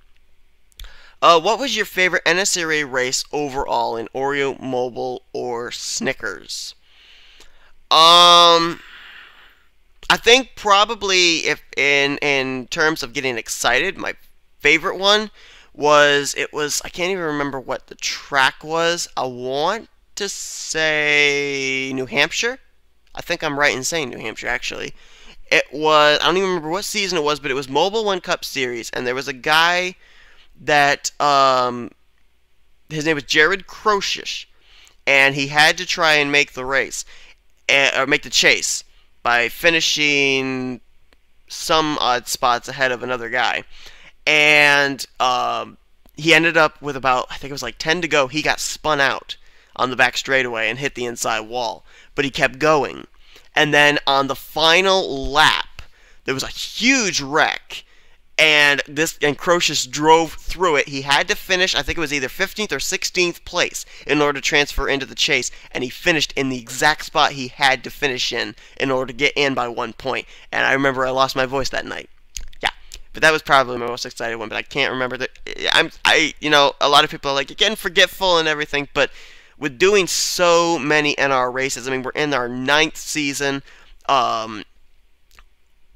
Speaker 1: What was your favorite NSRA race overall in Oreo, Mobile, or Snickers? I think probably if in terms of getting excited, my favorite one was I can't even remember what the track was. I want to say New Hampshire. I think I'm right in saying New Hampshire actually. It was, I don't even remember what season it was, but it was Mobile One Cup Series, and there was a guy that his name was Jared Crocious, and he had to try and make the race or make the chase by finishing some odd spots ahead of another guy, and he ended up with about, I think it was like 10 to go. He got spun out on the back straightaway and hit the inside wall, but he kept going, and then on the final lap there was a huge wreck. And Crocious drove through it. He had to finish, I think it was either 15th or 16th place in order to transfer into the chase, and he finished in the exact spot he had to finish in order to get in by 1 point. And I remember I lost my voice that night. Yeah, but that was probably my most excited one. But I can't remember that. A lot of people are like, you're getting forgetful and everything. But with doing so many NR races, I mean, we're in our 9th season.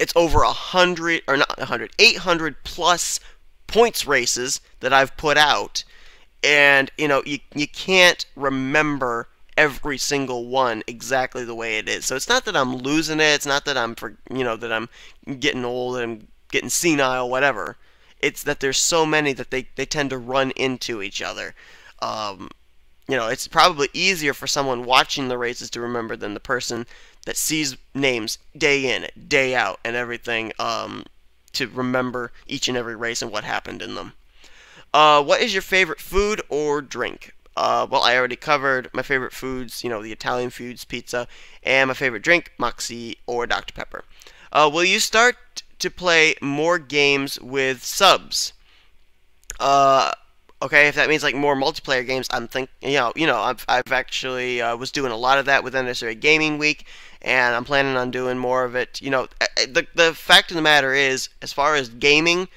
Speaker 1: It's over 100, or not 100, 800 plus points races that I've put out, and you can't remember every single one exactly the way it is. So it's not that I'm losing it. It's not that I'm that I'm getting old and I'm getting senile, whatever. It's that there's so many that they tend to run into each other. It's probably easier for someone watching the races to remember than the person that sees names day in, day out, and everything to remember each and every race and what happened in them. What is your favorite food or drink? Well, I already covered my favorite foods, the Italian foods, pizza, and my favorite drink, Moxie or Dr. Pepper. Will you start to play more games with subs? Okay, if that means like more multiplayer games, I'm I've actually was doing a lot of that with Nnscra Gaming Week, and I'm planning on doing more of it. The fact of the matter is, as far as gaming,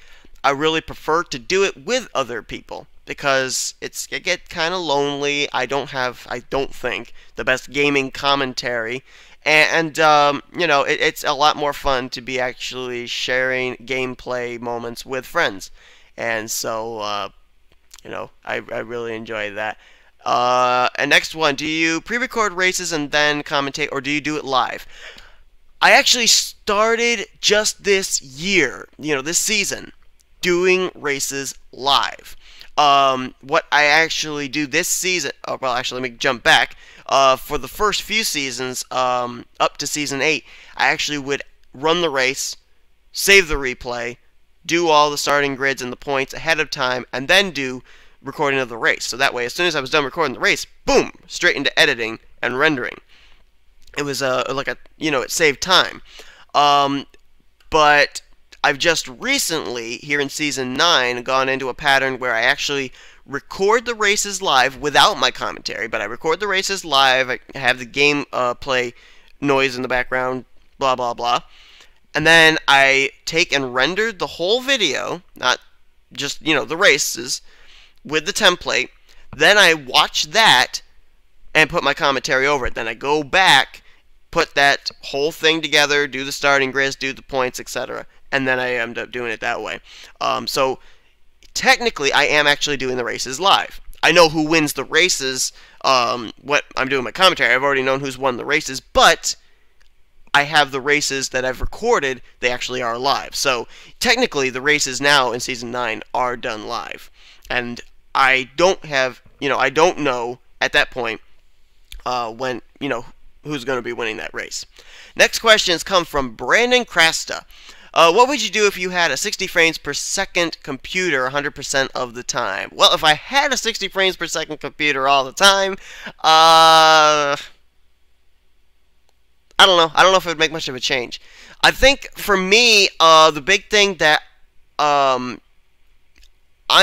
Speaker 1: I really prefer to do it with other people because it gets kind of lonely. I don't think, the best gaming commentary, and it's a lot more fun to be actually sharing gameplay moments with friends, and so. I really enjoy that. And next one, do you pre-record races and then commentate, or do you do it live? I actually started just this year, this season, doing races live. What I actually do this season, let me jump back. For the first few seasons, up to season 8, I actually would run the race, save the replay, do all the starting grids and the points ahead of time, and then do recording of the race. So that way, as soon as I was done recording the race, boom, straight into editing and rendering. It was it saved time. But I've just recently, here in season 9, gone into a pattern where I actually record the races live without my commentary, but I record the races live. I have the game play noise in the background, blah blah blah. And then I take and render the whole video, not just, the races, with the template. Then I watch that and put my commentary over it. Then I go back, put that whole thing together, do the starting grids, do the points, etc. And then I end up doing it that way. So technically, I am actually doing the races live. I know who wins the races, what I'm doing my commentary. I've already known who's won the races, but I have the races that I've recorded, they actually are live. So technically the races now in Season 9 are done live. And I don't have, I don't know at that point when, who's going to be winning that race. Next questions come from Brandon Crasta. What would you do if you had a 60 frames per second computer 100% of the time? Well, if I had a 60 frames per second computer all the time, I don't know. I don't know if it would make much of a change. I think for me, the big thing that I'm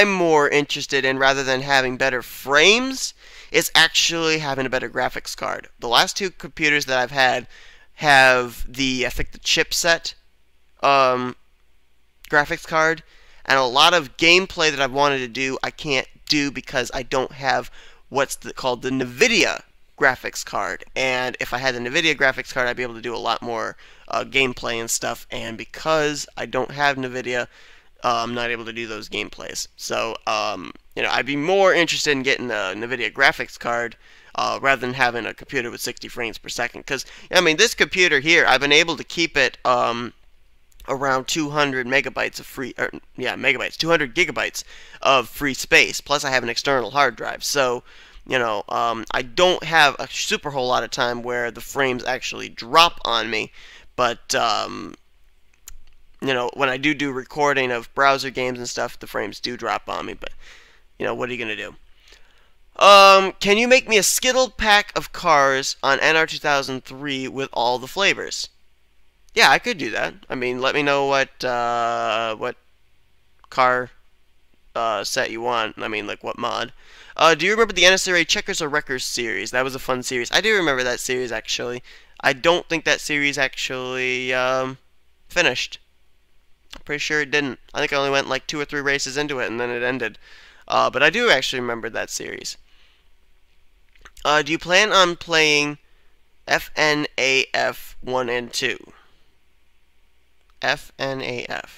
Speaker 1: more interested in, rather than having better frames, is actually having a better graphics card. The last two computers that I've had have I think the chipset graphics card, and a lot of gameplay that I've wanted to do I can't do because I don't have what's called the NVIDIA graphics card. And if I had the NVIDIA graphics card, I'd be able to do a lot more gameplay and stuff, and because I don't have NVIDIA, I'm not able to do those gameplays. So I'd be more interested in getting a NVIDIA graphics card rather than having a computer with 60 frames per second, because this computer here, I've been able to keep it around 200 megabytes of free, 200 gigabytes of free space. Plus, I have an external hard drive. So, I don't have a super whole lot of time where the frames actually drop on me. But, when I do recording of browser games and stuff, the frames do drop on me. But, what are you going to do? Can you make me a skittled pack of cars on NR 2003 with all the flavors? Yeah, I could do that. Let me know what car set you want. Like what mod. Do you remember the Nnscra Checkers or Wreckers series? That was a fun series. I do remember that series, actually. I don't think that series actually finished. I'm pretty sure it didn't. I think I only went like 2 or 3 races into it, and then it ended. But I do actually remember that series. Do you plan on playing FNAF 1 and 2? FNAF.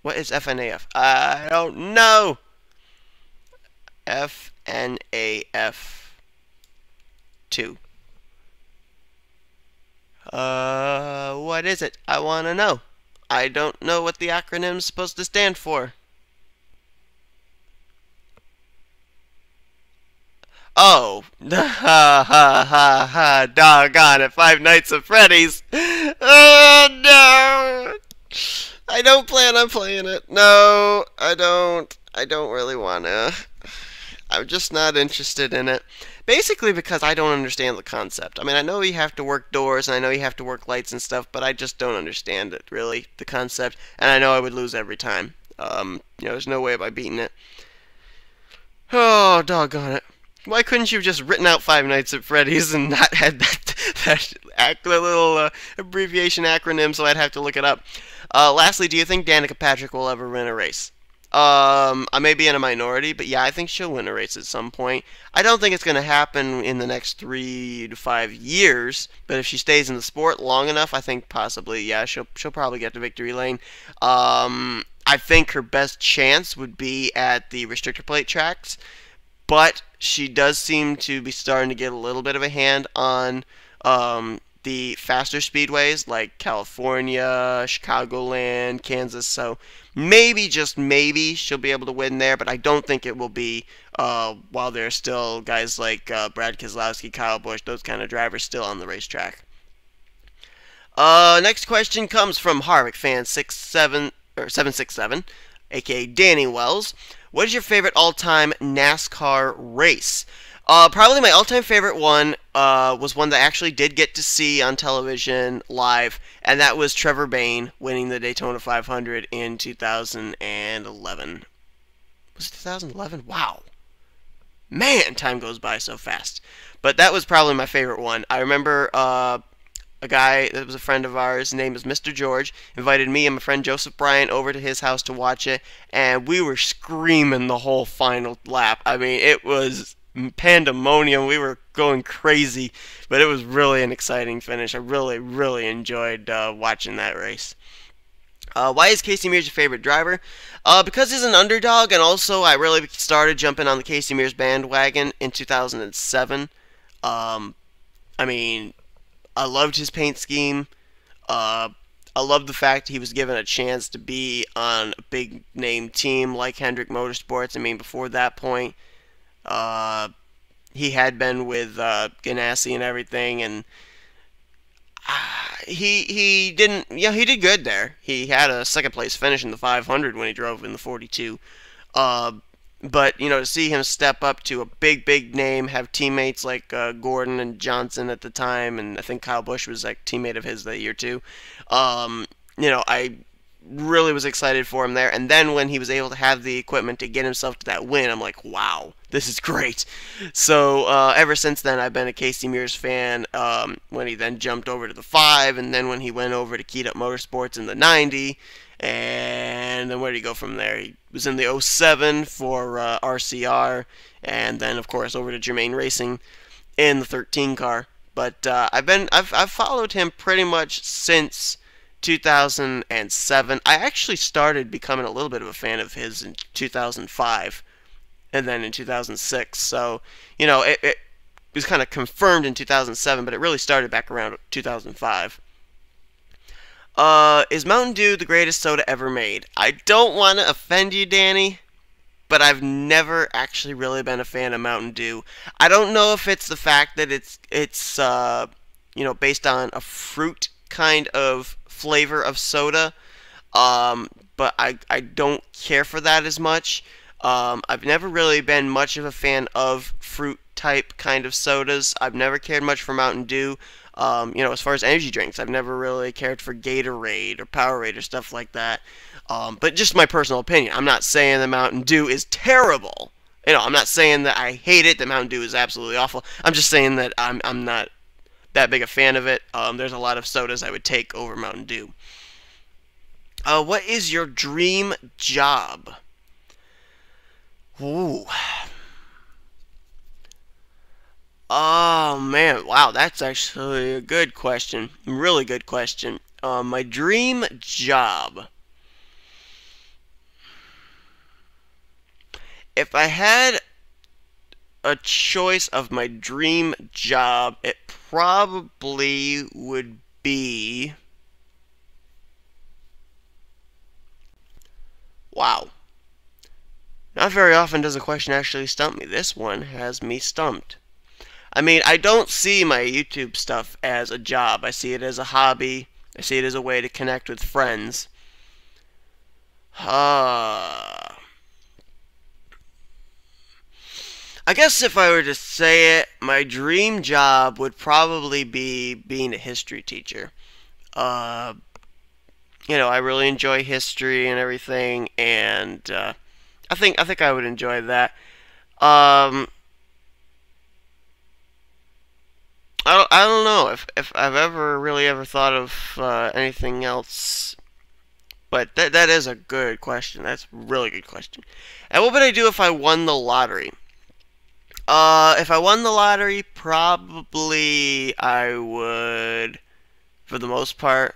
Speaker 1: What is FNAF? I don't know. FNAF 2. What is it? I want to know. I don't know what the acronym's supposed to stand for. Oh, ha ha ha ha, doggone it, Five Nights at Freddy's. Oh no, I don't plan on playing it. No, I don't really want to. I'm just not interested in it. Basically because I don't understand the concept. I know you have to work doors, and I know you have to work lights and stuff, but I just don't understand it, really, the concept, and I know I would lose every time. There's no way by beating it. Oh, doggone it. Why couldn't you have just written out Five Nights at Freddy's and not had that little abbreviation acronym, so I'd have to look it up? Lastly, do you think Danica Patrick will ever win a race? I may be in a minority, but yeah, I think she'll win a race at some point. I don't think it's going to happen in the next 3 to 5 years, but if she stays in the sport long enough, I think possibly, yeah, she'll probably get to victory lane. I think her best chance would be at the restrictor plate tracks, but she does seem to be starting to get a little bit of a hand on the faster speedways like California, Chicagoland, Kansas. So maybe, just maybe, she'll be able to win there, but I don't think it will be while there are still guys like Brad Keselowski, Kyle Busch, those kind of drivers still on the racetrack. Next question comes from Harvick fan 767, aka Danny Wells. What is your favorite all-time NASCAR race? Probably my all-time favorite one was one that I actually did get to see on television live, and that was Trevor Bayne winning the Daytona 500 in 2011. Was it 2011? Wow. Man, time goes by so fast. But that was probably my favorite one. I remember a guy that was a friend of ours, his name is Mr. George, invited me and my friend Joseph Bryant over to his house to watch it, and we were screaming the whole final lap. It was pandemonium. We were going crazy, but it was really an exciting finish. I really, really enjoyed watching that race. Why is Casey Mears your favorite driver? Because he's an underdog, and also I really started jumping on the Casey Mears bandwagon in 2007. I mean, I loved his paint scheme. Uh, I love the fact he was given a chance to be on a big name team like Hendrick Motorsports. I mean, before that point, uh, he had been with Ganassi and everything, and he didn't. Yeah, he did good there. He had a second place finish in the 500 when he drove in the 42. Uh, but to see him step up to a big name, have teammates like Gordon and Johnson at the time, and I think Kyle Busch was like teammate of his that year too. I really was excited for him there. And then when he was able to have the equipment to get himself to that win, I'm like, wow, this is great. So ever since then, I've been a Casey Mears fan. When he then jumped over to the 5, and then when he went over to Keyed Up Motorsports in the 90, and then where did he go from there? He was in the 07 for RCR, and then of course over to Germain Racing in the 13 car. But I've followed him pretty much since 2007. I actually started becoming a little bit of a fan of his in 2005, and then in 2006. So it was kind of confirmed in 2007, but it really started back around 2005. Is Mountain Dew the greatest soda ever made? I don't want to offend you, Danny, but I've never actually really been a fan of Mountain Dew. I don't know if it's the fact that it's based on a fruit kind of flavor of soda, but I don't care for that as much. I've never really been much of a fan of fruit type kind of sodas. I've never cared much for Mountain Dew. As far as energy drinks, I've never really cared for Gatorade or Powerade or stuff like that. But just my personal opinion. I'm not saying that Mountain Dew is terrible. I'm not saying that I hate it, that Mountain Dew is absolutely awful. I'm just saying that I'm not that big a fan of it. There's a lot of sodas I would take over Mountain Dew. What is your dream job? Ooh. Oh man, wow, that's actually a good question. Really good question. My dream job. If I had a choice of my dream job, it probably would be... Wow. Not very often does a question actually stump me. This one has me stumped. I mean, I don't see my YouTube stuff as a job. I see it as a hobby. I see it as a way to connect with friends. I guess if I were to say it, my dream job would probably be being a history teacher. I really enjoy history and everything, and I think I would enjoy that. I don't know if I've ever thought of anything else, but that is a good question. That's a really good question. And what would I do if I won the lottery? If I won the lottery, probably I would, for the most part,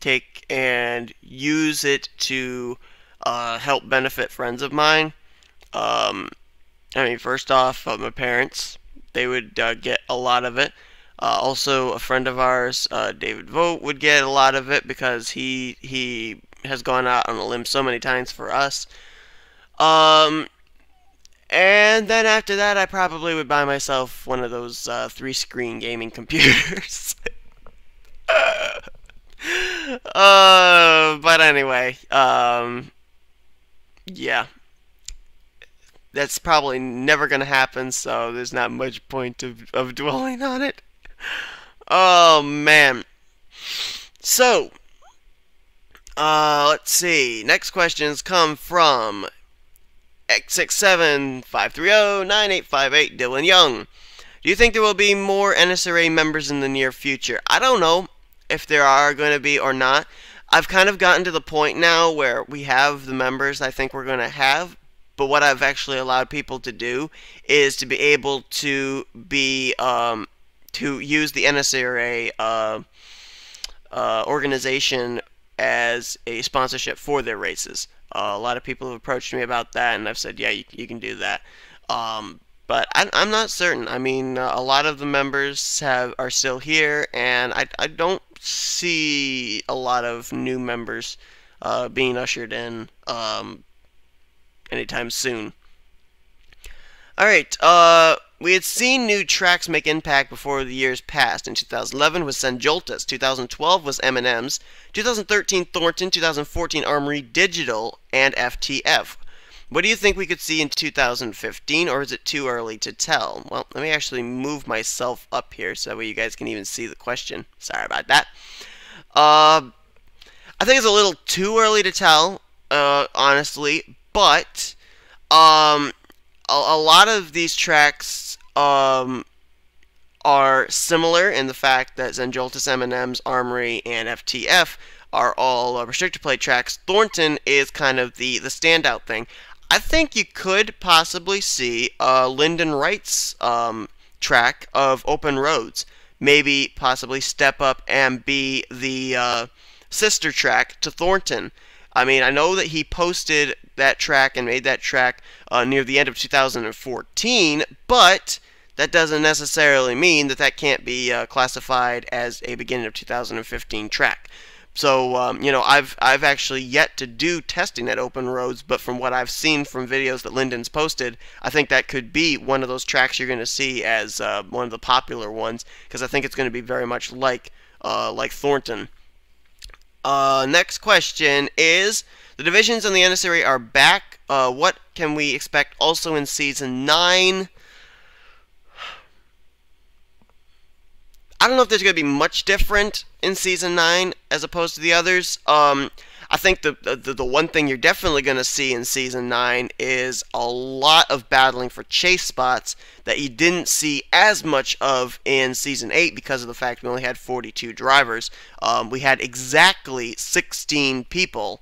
Speaker 1: take and use it to help benefit friends of mine. First off, my parents. They would get a lot of it. Also, a friend of ours, David Vogt, would get a lot of it because he has gone out on a limb so many times for us. And then after that, I probably would buy myself one of those 3-screen gaming computers. But anyway, yeah. That's probably never going to happen, so there's not much point of dwelling on it. Oh, man. So, let's see. Next questions come from X675309858, Dylan Young. Do you think there will be more NSRA members in the near future? I don't know if there are going to be or not. I've kind of gotten to the point now where we have the members I think we're going to have. But what I've actually allowed people to do is to be able to be to use the NSRA organization as a sponsorship for their races. A lot of people have approached me about that, and I've said, yeah, you can do that. But I'm not certain. I mean, a lot of the members are still here, and I don't see a lot of new members being ushered in anytime soon. All right. We had seen new tracks make impact before the years passed. In 2011 was Senjoltas, 2012 was M&M's, 2013 Thornton, 2014 Armory Digital, and FTF. What do you think we could see in 2015, or is it too early to tell? Well, let me actually move myself up here so that way you guys can even see the question. Sorry about that. I think it's a little too early to tell, honestly, but a lot of these tracks are similar in the fact that Zenjoltis, M&M's, Armory, and FTF are all restricted play tracks. Thornton is kind of the standout thing. I think you could possibly see Lyndon Wright's track of Open Roads maybe possibly step up and be the sister track to Thornton. I mean, I know that he posted that track and made that track near the end of 2014, but that doesn't necessarily mean that that can't be classified as a beginning of 2015 track. So, you know, I've actually yet to do testing at Open Roads, but from what I've seen from videos that Lyndon's posted, I think that could be one of those tracks you're going to see as one of the popular ones, because I think it's going to be very much like Thornton. Next question is, the divisions in the Nnscra are back. What can we expect also in Season 9? I don't know if there's going to be much different in Season 9 as opposed to the others. I think the one thing you're definitely going to see in Season 9 is a lot of battling for chase spots that you didn't see as much of in Season 8 because of the fact we only had 42 drivers. We had exactly 16 people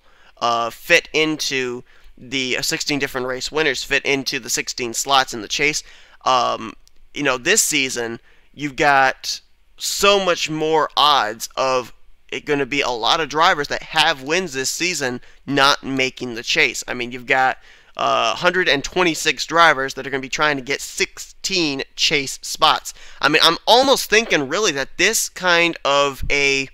Speaker 1: fit into the 16 different race winners fit into the 16 slots in the chase. You know, this season, you've got so much more odds of it going to be a lot of drivers that have wins this season not making the chase. I mean, you've got 126 drivers that are going to be trying to get 16 chase spots. I mean, I'm almost thinking really that this kind of a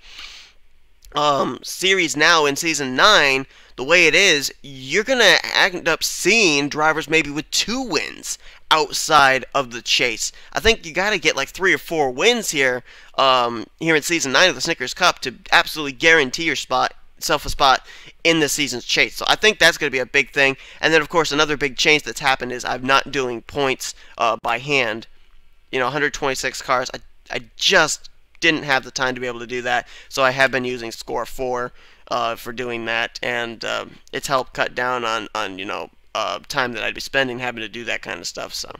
Speaker 1: series now in Season 9, the way it is, you're going to end up seeing drivers maybe with 2 wins outside of the chase. I think you got to get like 3 or 4 wins here here in Season 9 of the Snickers Cup to absolutely guarantee yourself a spot in the season's chase. So I think that's going to be a big thing. And then, of course, another big change that's happened is I'm not doing points by hand. You know, 126 cars. I just didn't have the time to be able to do that, so I have been using Score 4 for doing that, and it's helped cut down on you know, time that I'd be spending having to do that kind of stuff. So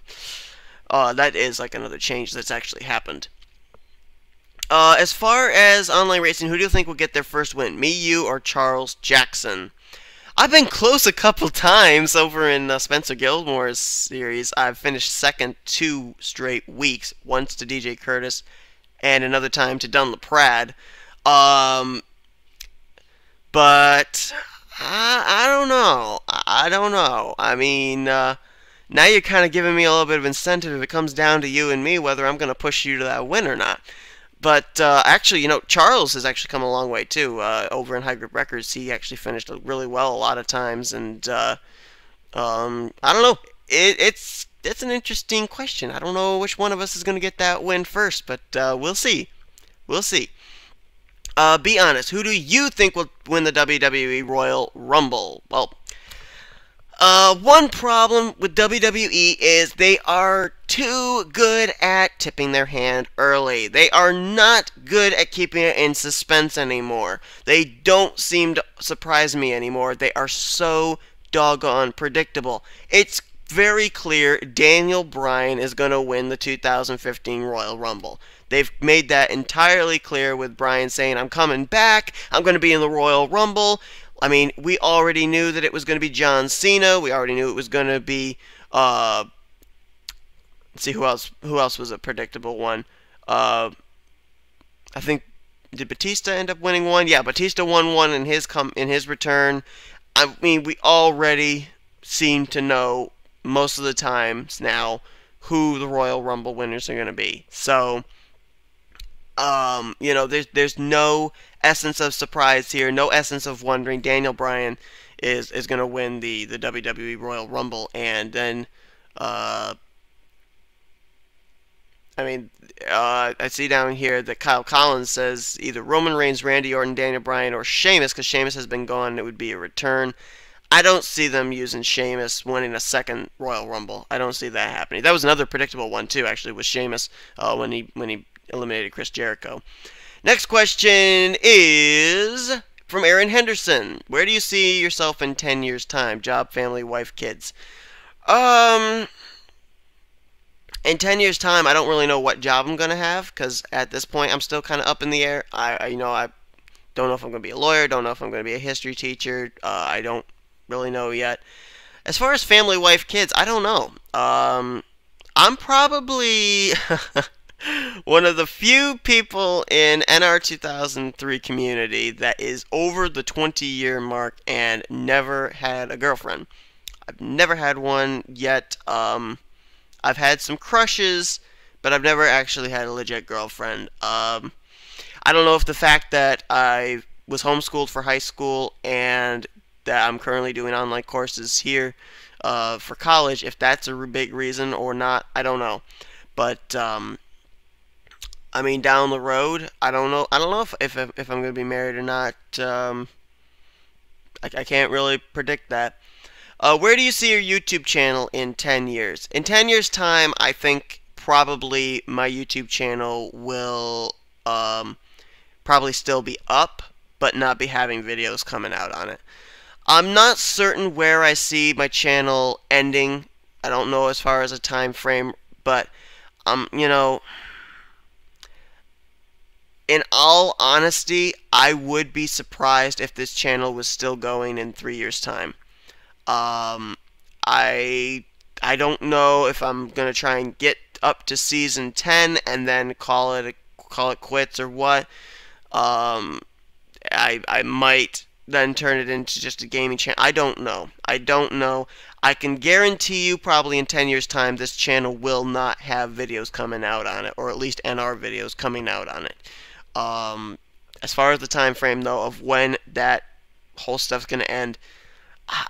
Speaker 1: that is like another change that's actually happened. As far as online racing, who do you think will get their first win? Me, you, or Charles Jackson? I've been close a couple times over in Spencer Gilmore's series. I've finished second 2 straight weeks, once to DJ Curtis and another time to Dunn LaPrade. But I don't know. I don't know. I mean, now you're kind of giving me a little bit of incentive if it comes down to you and me whether I'm going to push you to that win or not. But actually, you know, Charles has actually come a long way too. Over in High Grip Records, he actually finished really well a lot of times, and I don't know. It's an interesting question. I don't know which one of us is going to get that win first, but we'll see. We'll see. Be honest. Who do you think will win the WWE Royal Rumble? Well, one problem with WWE is they are too good at tipping their hand early. They are not good at keeping it in suspense anymore. They don't seem to surprise me anymore. They are so doggone predictable. It's very clear Daniel Bryan is going to win the 2015 Royal Rumble. They've made that entirely clear with Bryan saying, I'm coming back, I'm going to be in the Royal Rumble. I mean, we already knew that it was going to be John Cena. We already knew it was going to be, let's see, who else was a predictable one? I think, did Batista end up winning one? Yeah, Batista won one in his return. I mean, we already seem to know most of the times now who the Royal Rumble winners are going to be. So, there's no essence of surprise here, no essence of wondering. Daniel Bryan is going to win the WWE Royal Rumble, and then, I see down here that Kyle Collins says either Roman Reigns, Randy Orton, Daniel Bryan, or Sheamus, because Sheamus has been gone, and it would be a return. I don't see them using Sheamus winning a second Royal Rumble. I don't see that happening. That was another predictable one too, actually, with Sheamus when he eliminated Chris Jericho. Next question is from Aaron Henderson. Where do you see yourself in 10 years' time? Job, family, wife, kids. In 10 years' time, I don't really know what job I'm going to have, because at this point, I'm still kind of up in the air. I don't know if I'm going to be a lawyer, don't know if I'm going to be a history teacher. I don't really know yet. As far as family, wife, kids, I don't know. I'm probably one of the few people in NR 2003 community that is over the 20-year mark and never had a girlfriend. I've never had one yet. I've had some crushes, but I've never actually had a legit girlfriend. I don't know if the fact that I was homeschooled for high school and that I'm currently doing online courses here for college, if that's a big reason or not, I don't know. But down the road, I don't know. I don't know if I'm going to be married or not. I can't really predict that. Where do you see your YouTube channel in 10 years? In 10 years' time, I think probably my YouTube channel will probably still be up, but not be having videos coming out on it. I'm not certain where I see my channel ending. I don't know as far as a time frame, but in all honesty, I would be surprised if this channel was still going in 3 years' time. I don't know if I'm gonna try and get up to season 10 and then call it quits or what. I might then turn it into just a gaming channel. I don't know. I can guarantee you probably in 10 years' time this channel will not have videos coming out on it, or at least NR videos coming out on it. As far as the time frame though of when that whole stuff's gonna end,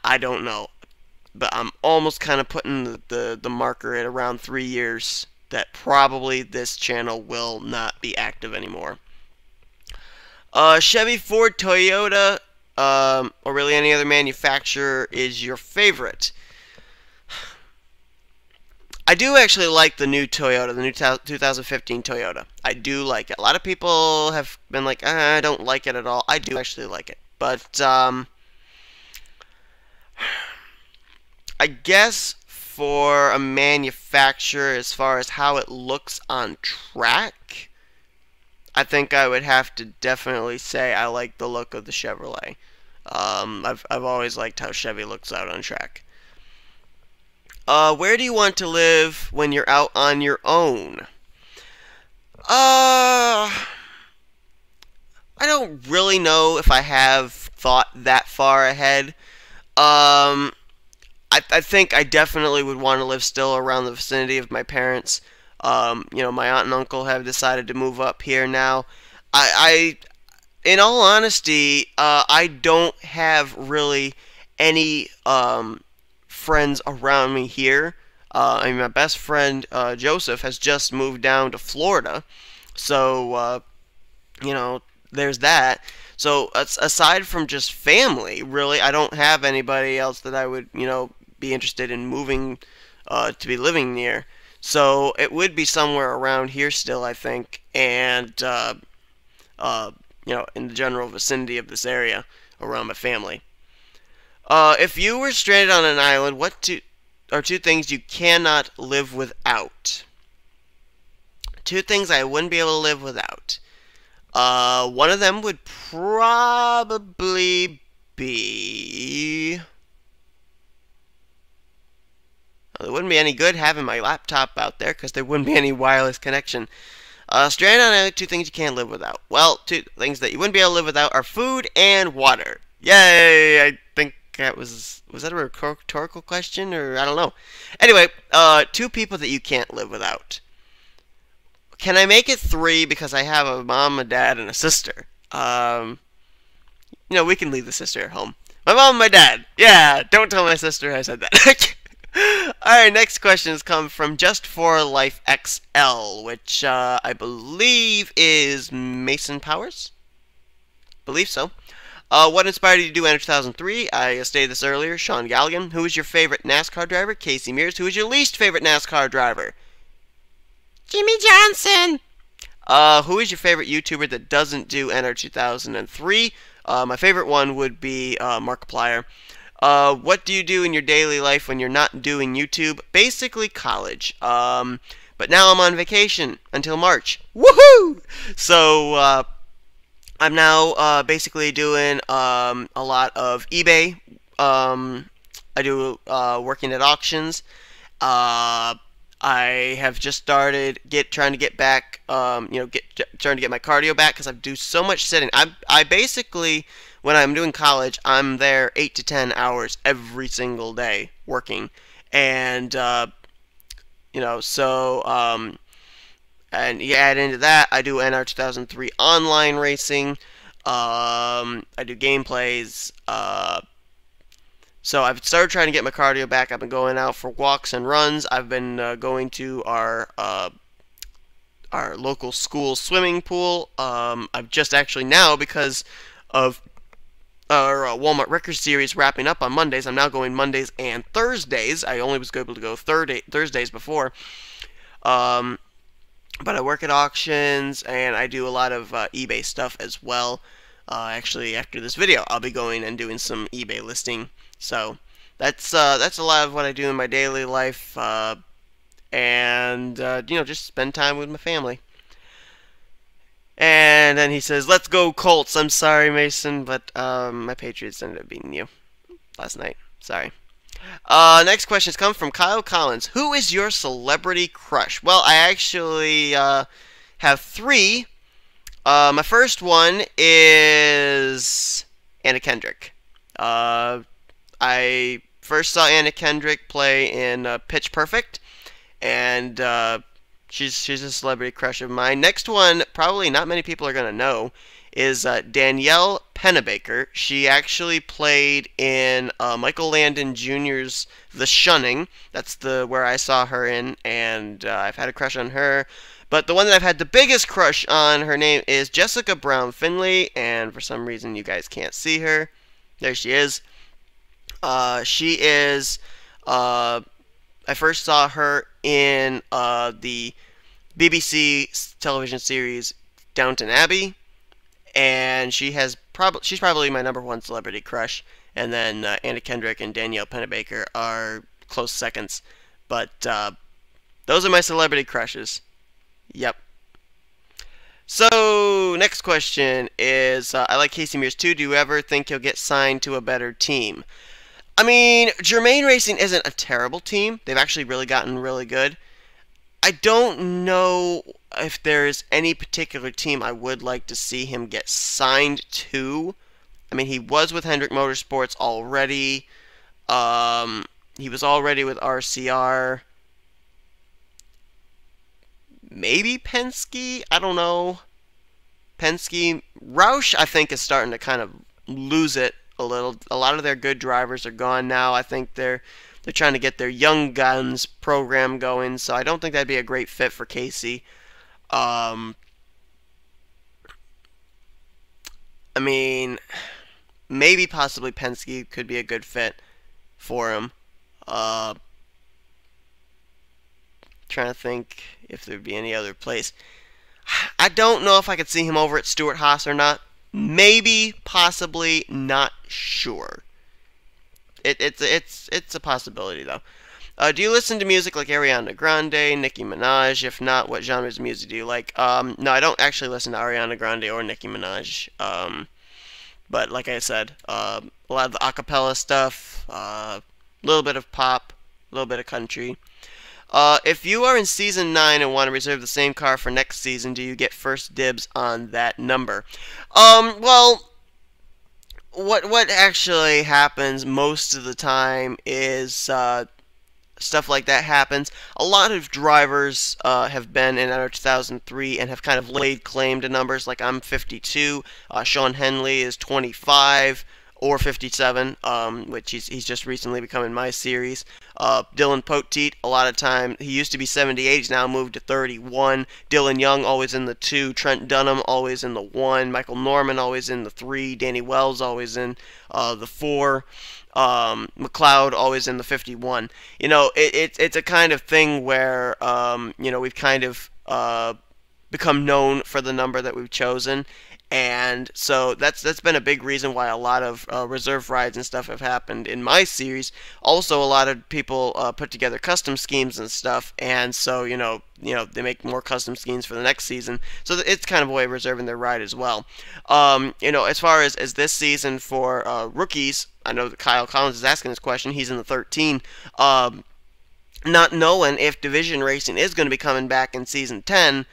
Speaker 1: I don't know, but I'm almost kind of putting the marker at around 3 years that probably this channel will not be active anymore. Chevy, Ford, Toyota, or really any other manufacturer is your favorite? I do actually like the new Toyota, the new 2015 Toyota. I do like it. A lot of people have been like, I don't like it at all. I do actually like it, but I guess for a manufacturer, as far as how it looks on track, I think I would have to definitely say I like the look of the Chevrolet. I've always liked how Chevy looks out on track. Where do you want to live when you're out on your own? I don't really know if I have thought that far ahead. I think I definitely would want to live still around the vicinity of my parents. My aunt and uncle have decided to move up here now. In all honesty, I don't have really any friends around me here. My best friend Joseph has just moved down to Florida, so there's that. So aside from just family, really, I don't have anybody else that I would be interested in moving to be living near. So it would be somewhere around here still, I think, and in the general vicinity of this area around my family. If you were stranded on an island, what are two things you cannot live without? Two things I wouldn't be able to live without. One of them would probably be... It wouldn't be any good having my laptop out there because there wouldn't be any wireless connection. Stranded on an island, two things you can't live without. Well, two things that you wouldn't be able to live without are food and water. Yay! I think that was that a rhetorical question, or I don't know. Anyway, two people that you can't live without. Can I make it three because I have a mom, a dad, and a sister? We can leave the sister at home. My mom and my dad. Yeah, don't tell my sister I said that. Alright, next questions come from Just for Life XL, which I believe is Mason Powers? Believe so. What inspired you to do Enter 2003? I stated this earlier. Sean Galligan. Who is your favorite NASCAR driver? Casey Mears. Who is your least favorite NASCAR driver? Jimmy Johnson. Who is your favorite YouTuber that doesn't do Enter 2003? My favorite one would be Markiplier. What do you do in your daily life when you're not doing YouTube? Basically college. But now I'm on vacation until March. Woohoo! So, I'm now basically doing a lot of eBay. I do working at auctions. I have just started trying to get back, trying to get my cardio back because I do so much sitting. I basically, when I'm doing college, I'm there 8 to 10 hours every single day working, and and you add into that, I do NR 2003 online racing. I do gameplays. So I've started trying to get my cardio back. I've been going out for walks and runs. I've been going to our local school swimming pool. I've just actually now, because of our Walmart Record Series wrapping up on Mondays, I'm now going Mondays and Thursdays. I only was able to go Thursdays before. But I work at auctions, and I do a lot of eBay stuff as well. Actually, after this video, I'll be going and doing some eBay listing. So that's a lot of what I do in my daily life, and just spend time with my family. And then he says, "Let's go Colts." I'm sorry, Mason, but my Patriots ended up beating you last night. Sorry. Next questions come from Kyle Collins. Who is your celebrity crush? Well, I actually have three. My first one is Anna Kendrick. I first saw Anna Kendrick play in Pitch Perfect, and she's a celebrity crush of mine. Next one, probably not many people are going to know, is Danielle Pennebaker. She actually played in Michael Landon Jr.'s The Shunning. That's where I saw her in, and I've had a crush on her. But the one that I've had the biggest crush on, her name is Jessica Brown Finley, and for some reason you guys can't see her. There she is. She is, I first saw her in the BBC television series Downton Abbey, and she's probably my number one celebrity crush, and then Anna Kendrick and Danielle Pennebaker are close seconds. But those are my celebrity crushes. Yep. So, next question is, I like Casey Mears too. Do you ever think he'll get signed to a better team? I mean, Germain Racing isn't a terrible team. They've actually really gotten really good. I don't know if there's any particular team I would like to see him get signed to. I mean, he was with Hendrick Motorsports already. He was already with RCR. Maybe Penske? I don't know. Penske. Roush, I think, is starting to kind of lose it a little. A lot of their good drivers are gone now. I think they're trying to get their Young Guns program going, so I don't think that'd be a great fit for Casey. I mean, maybe possibly Penske could be a good fit for him. Trying to think if there'd be any other place. I don't know if I could see him over at Stewart-Haas or not. Maybe, possibly, not sure. It's a possibility though. Do you listen to music like Ariana Grande, Nicki Minaj? If not, what genres of music do you like? No, I don't actually listen to Ariana Grande or Nicki Minaj. But like I said, a lot of the acapella stuff, a little bit of pop, a little bit of country. If you are in Season 9 and want to reserve the same car for next season, do you get first dibs on that number? Well, what actually happens most of the time is stuff like that happens. A lot of drivers have been in under 2003 and have kind of laid claim to numbers. Like I'm 52, Sean Henley is 25 or 57, which he's just recently become in my series. Dylan Poteet, a lot of time, he used to be 78, he's now moved to 31. Dylan Young always in the 2, Trent Dunham always in the 1, Michael Norman always in the 3, Danny Wells always in the 4. McLeod always in the 51. It's a kind of thing where we've kind of become known for the number that we've chosen, and so that's been a big reason why a lot of reserve rides and stuff have happened in my series. Also, a lot of people put together custom schemes and stuff, and so they make more custom schemes for the next season. So it's kind of a way of reserving their ride as well. As far as this season for rookies, I know that Kyle Collins is asking this question. He's in the 13. Not knowing if division racing is going to be coming back in season 10,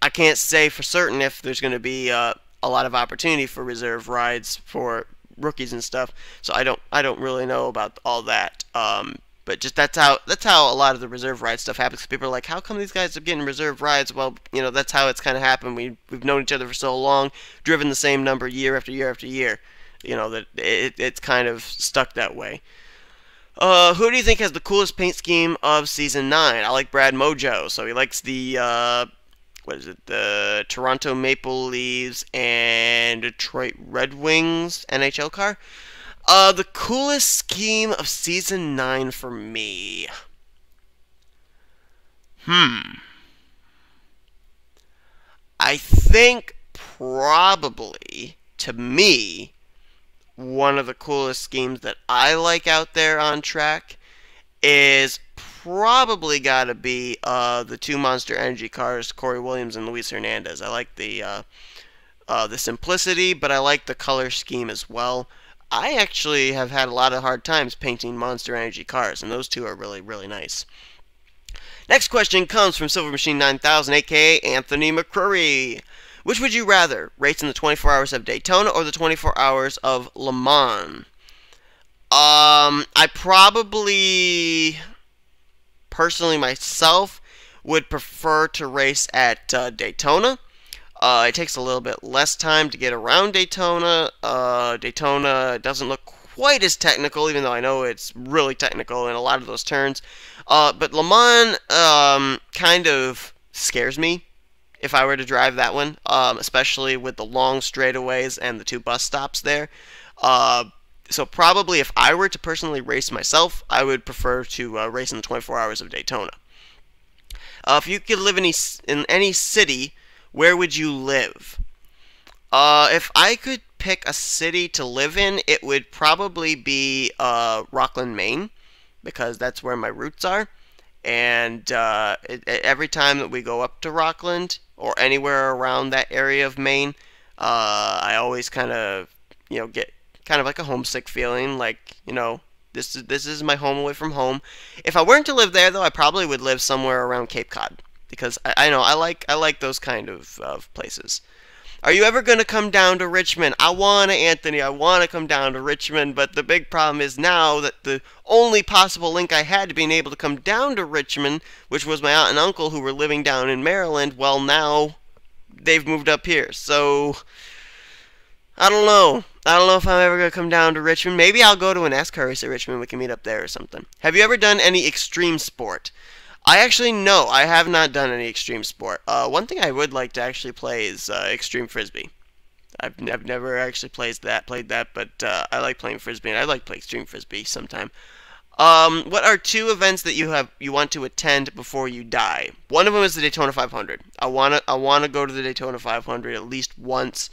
Speaker 1: I can't say for certain if there's going to be a lot of opportunity for reserve rides for rookies and stuff. So I don't really know about all that. But just that's how a lot of the reserve ride stuff happens. 'Cause people are like, how come these guys are getting reserve rides? Well, that's how it's kind of happened. We've known each other for so long, driven the same number year after year after year. That it's kind of stuck that way. Who do you think has the coolest paint scheme of season 9? I like Brad Mojo, so he likes the what is it? The Toronto Maple Leafs and Detroit Red Wings NHL car. The coolest scheme of season 9 for me. I think probably, to me, one of the coolest schemes that I like out there on track is probably got to be the two Monster Energy cars, Corey Williams and Luis Hernandez. I like the simplicity, but I like the color scheme as well. I actually have had a lot of hard times painting Monster Energy cars, and those two are really, really nice. Next question comes from Silver Machine 9000, aka Anthony McCurry. Which would you rather, race in the 24 hours of Daytona or the 24 hours of Le Mans? I probably, personally myself, would prefer to race at Daytona. It takes a little bit less time to get around Daytona. Daytona doesn't look quite as technical, even though I know it's really technical in a lot of those turns. But Le Mans kind of scares me if I were to drive that one, especially with the long straightaways and the two bus stops there. So probably if I were to personally race myself, I would prefer to race in the 24 hours of Daytona. If you could live in any city, where would you live? If I could pick a city to live in, it would probably be Rockland, Maine, because that's where my roots are. And every time that we go up to Rockland or anywhere around that area of Maine, I always kind of get kind of like a homesick feeling, like this is my home away from home. If I weren't to live there, though, I probably would live somewhere around Cape Cod, because I know I like those kind of places. Are you ever going to come down to Richmond? Anthony, I want to come down to Richmond, but the big problem is now that the only possible link I had to being able to come down to Richmond, which was my aunt and uncle who were living down in Maryland, well, now they've moved up here. So, I don't know. I don't know if I'm ever going to come down to Richmond. Maybe I'll go to a NASCAR race at Richmond. We can meet up there or something. Have you ever done any extreme sport? I actually, no, I have not done any extreme sport. One thing I would like to actually play is extreme frisbee. I've never actually played that, but I like playing frisbee, and I'd like to play extreme frisbee sometime. What are 2 events that you want to attend before you die? One of them is the Daytona 500. I wanna go to the Daytona 500 at least once.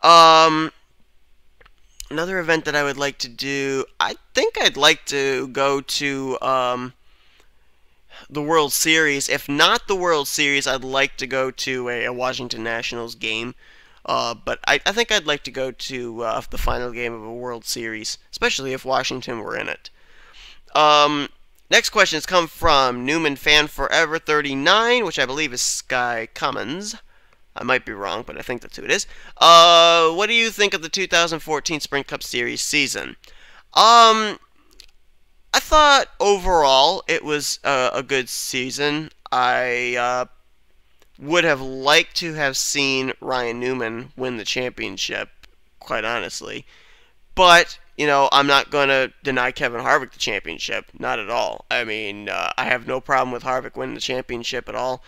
Speaker 1: Another event that I would like to do, I think I'd like to go to the World Series. If not the World Series, I'd like to go to a Washington Nationals game. But I think I'd like to go to the final game of a World Series, especially if Washington were in it. Next questions come from Newman Fan Forever 39, which I believe is Sky Cummins. I might be wrong, but I think that's who it is. What do you think of the 2014 Sprint Cup Series season? I thought overall it was a good season. I would have liked to have seen Ryan Newman win the championship, quite honestly. But, I'm not going to deny Kevin Harvick the championship. Not at all. I mean, I have no problem with Harvick winning the championship at all.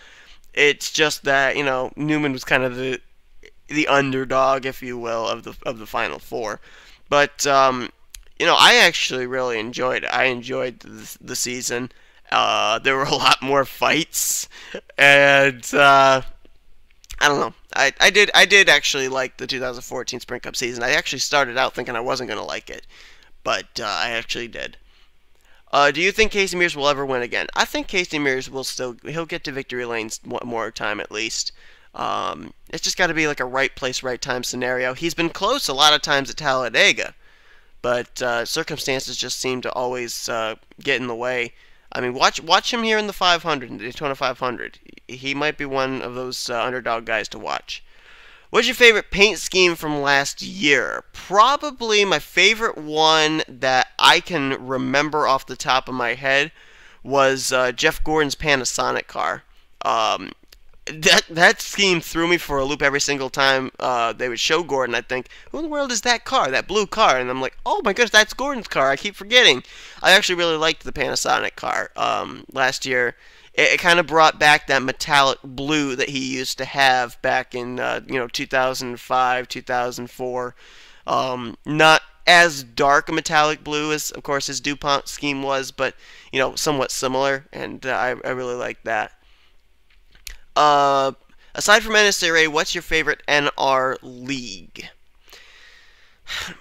Speaker 1: It's just that, Newman was kind of the underdog, if you will, of the Final Four. But, I actually really enjoyed it. I enjoyed the season. There were a lot more fights, and I don't know. I did actually like the 2014 Sprint Cup season. I actually started out thinking I wasn't going to like it, but I actually did. Do you think Casey Mears will ever win again? I think Casey Mears he'll get to victory lanes one more time at least. It's just got to be like a right place, right time scenario. He's been close a lot of times at Talladega, but circumstances just seem to always get in the way. I mean, watch him here in the 500, in the Daytona 500. He might be one of those underdog guys to watch. What's your favorite paint scheme from last year? Probably my favorite one that I can remember off the top of my head was Jeff Gordon's Panasonic car. That scheme threw me for a loop every single time they would show Gordon. I'd think, who in the world is that car, that blue car? And I'm like, oh my goodness, that's Gordon's car. I keep forgetting. I actually really liked the Panasonic car last year. It kind of brought back that metallic blue that he used to have back in 2005, 2004. Not as dark a metallic blue as, of course, his DuPont scheme was, but somewhat similar, and I really liked that. Aside from NSRA, what's your favorite NR league?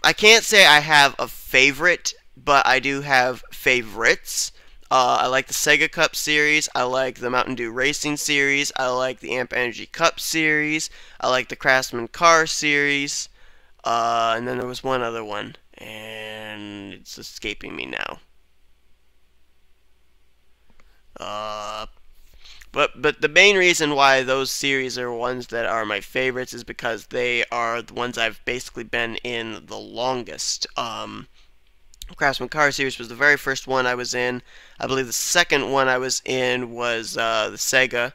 Speaker 1: I can't say I have a favorite, but I do have favorites. I like the Sega Cup Series. I like the Mountain Dew Racing Series. I like the Amp Energy Cup Series. I like the Craftsman Car Series. And then there was one other one, and it's escaping me now. But the main reason why those series are ones that are my favorites is because they are the ones I've basically been in the longest. Craftsman Car Series was the very first one I was in. I believe the second one I was in was the Sega.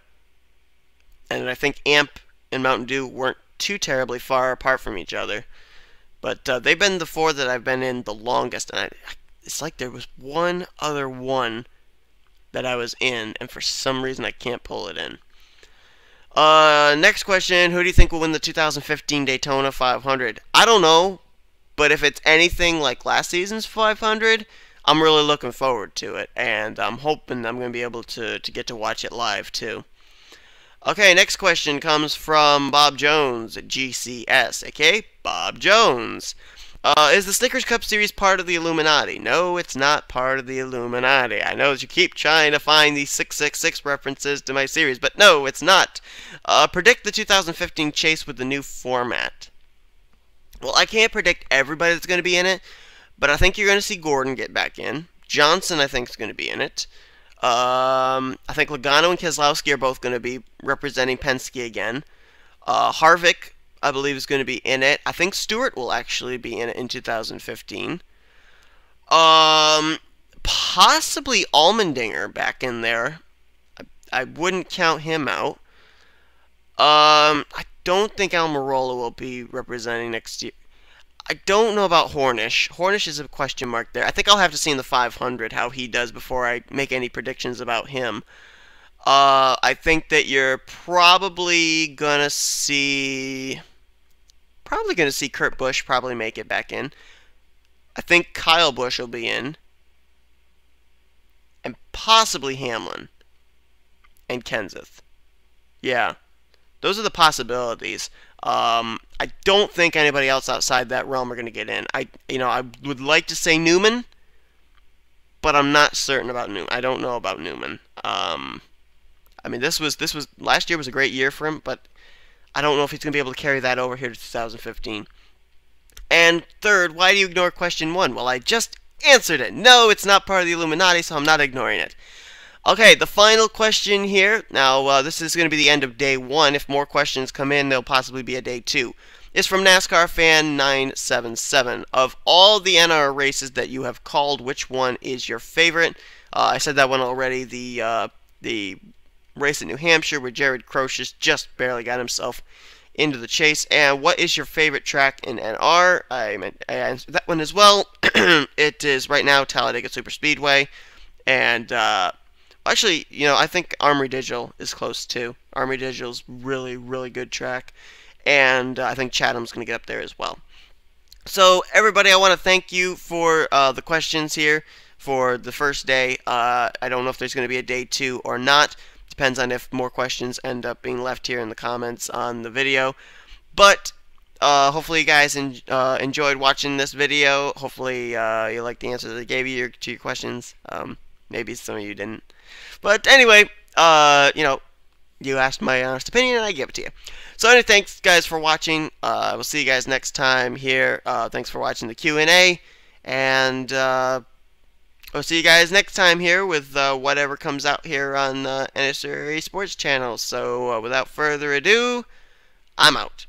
Speaker 1: And I think Amp and Mountain Dew weren't too terribly far apart from each other. But they've been the four that I've been in the longest. And it's like there was one other one that I was in, and for some reason I can't pull it in. Next question, who do you think will win the 2015 Daytona 500? I don't know, but if it's anything like last season's 500, I'm really looking forward to it, and I'm hoping I'm going to be able to get to watch it live, too. Okay, next question comes from Bob Jones at GCS, aka Bob Jones. Is the Snickers Cup Series part of the Illuminati? No, it's not part of the Illuminati. I know that you keep trying to find these 666 references to my series, but no, it's not. Predict the 2015 chase with the new format. Well, I can't predict everybody that's going to be in it, but I think you're going to see Gordon get back in. Johnson, I think, is going to be in it. I think Logano and Keselowski are both going to be representing Penske again. Harvick, I believe, is going to be in it. I think Stewart will actually be in it in 2015. Possibly Allmendinger back in there. I wouldn't count him out. I don't think Almirola will be representing next year. I don't know about Hornish. Hornish is a question mark there. I think I'll have to see in the 500 how he does before I make any predictions about him. I think that you're probably gonna see Kurt Busch probably make it back in. I think Kyle Busch will be in, and possibly Hamlin and Kenseth. Yeah, those are the possibilities. I don't think anybody else outside that realm are going to get in. I would like to say Newman, but I'm not certain about Newman. I don't know about Newman. I mean, last year was a great year for him, but I don't know if he's going to be able to carry that over here to 2015. And third, why do you ignore question 1? Well, I just answered it. No, it's not part of the Illuminati, so I'm not ignoring it. Okay, the final question here. Now, this is going to be the end of day 1. If more questions come in, there'll possibly be a day 2. It's from NASCAR fan 977. Of all the NR races that you have called, which one is your favorite? I said that one already. The race in New Hampshire where Jared Crocious just barely got himself into the chase. And what is your favorite track in NR? I answered that one as well. It is right now Talladega Superspeedway. And actually, I think Armory Digital is close too. Armory Digital's really, really good track. And I think Chatham's going to get up there as well. So, everybody, I want to thank you for the questions here for the first day. I don't know if there's going to be a day 2 or not. Depends on if more questions end up being left here in the comments on the video. But hopefully you guys enjoyed watching this video. Hopefully you liked the answers that I gave you to your questions. Maybe some of you didn't. But anyway, you asked my honest opinion, and I give it to you. So anyway, thanks guys for watching. We'll see you guys next time here. Thanks for watching the Q&A, and we'll see you guys next time here with whatever comes out here on Nnscra Sports Channel. So without further ado, I'm out.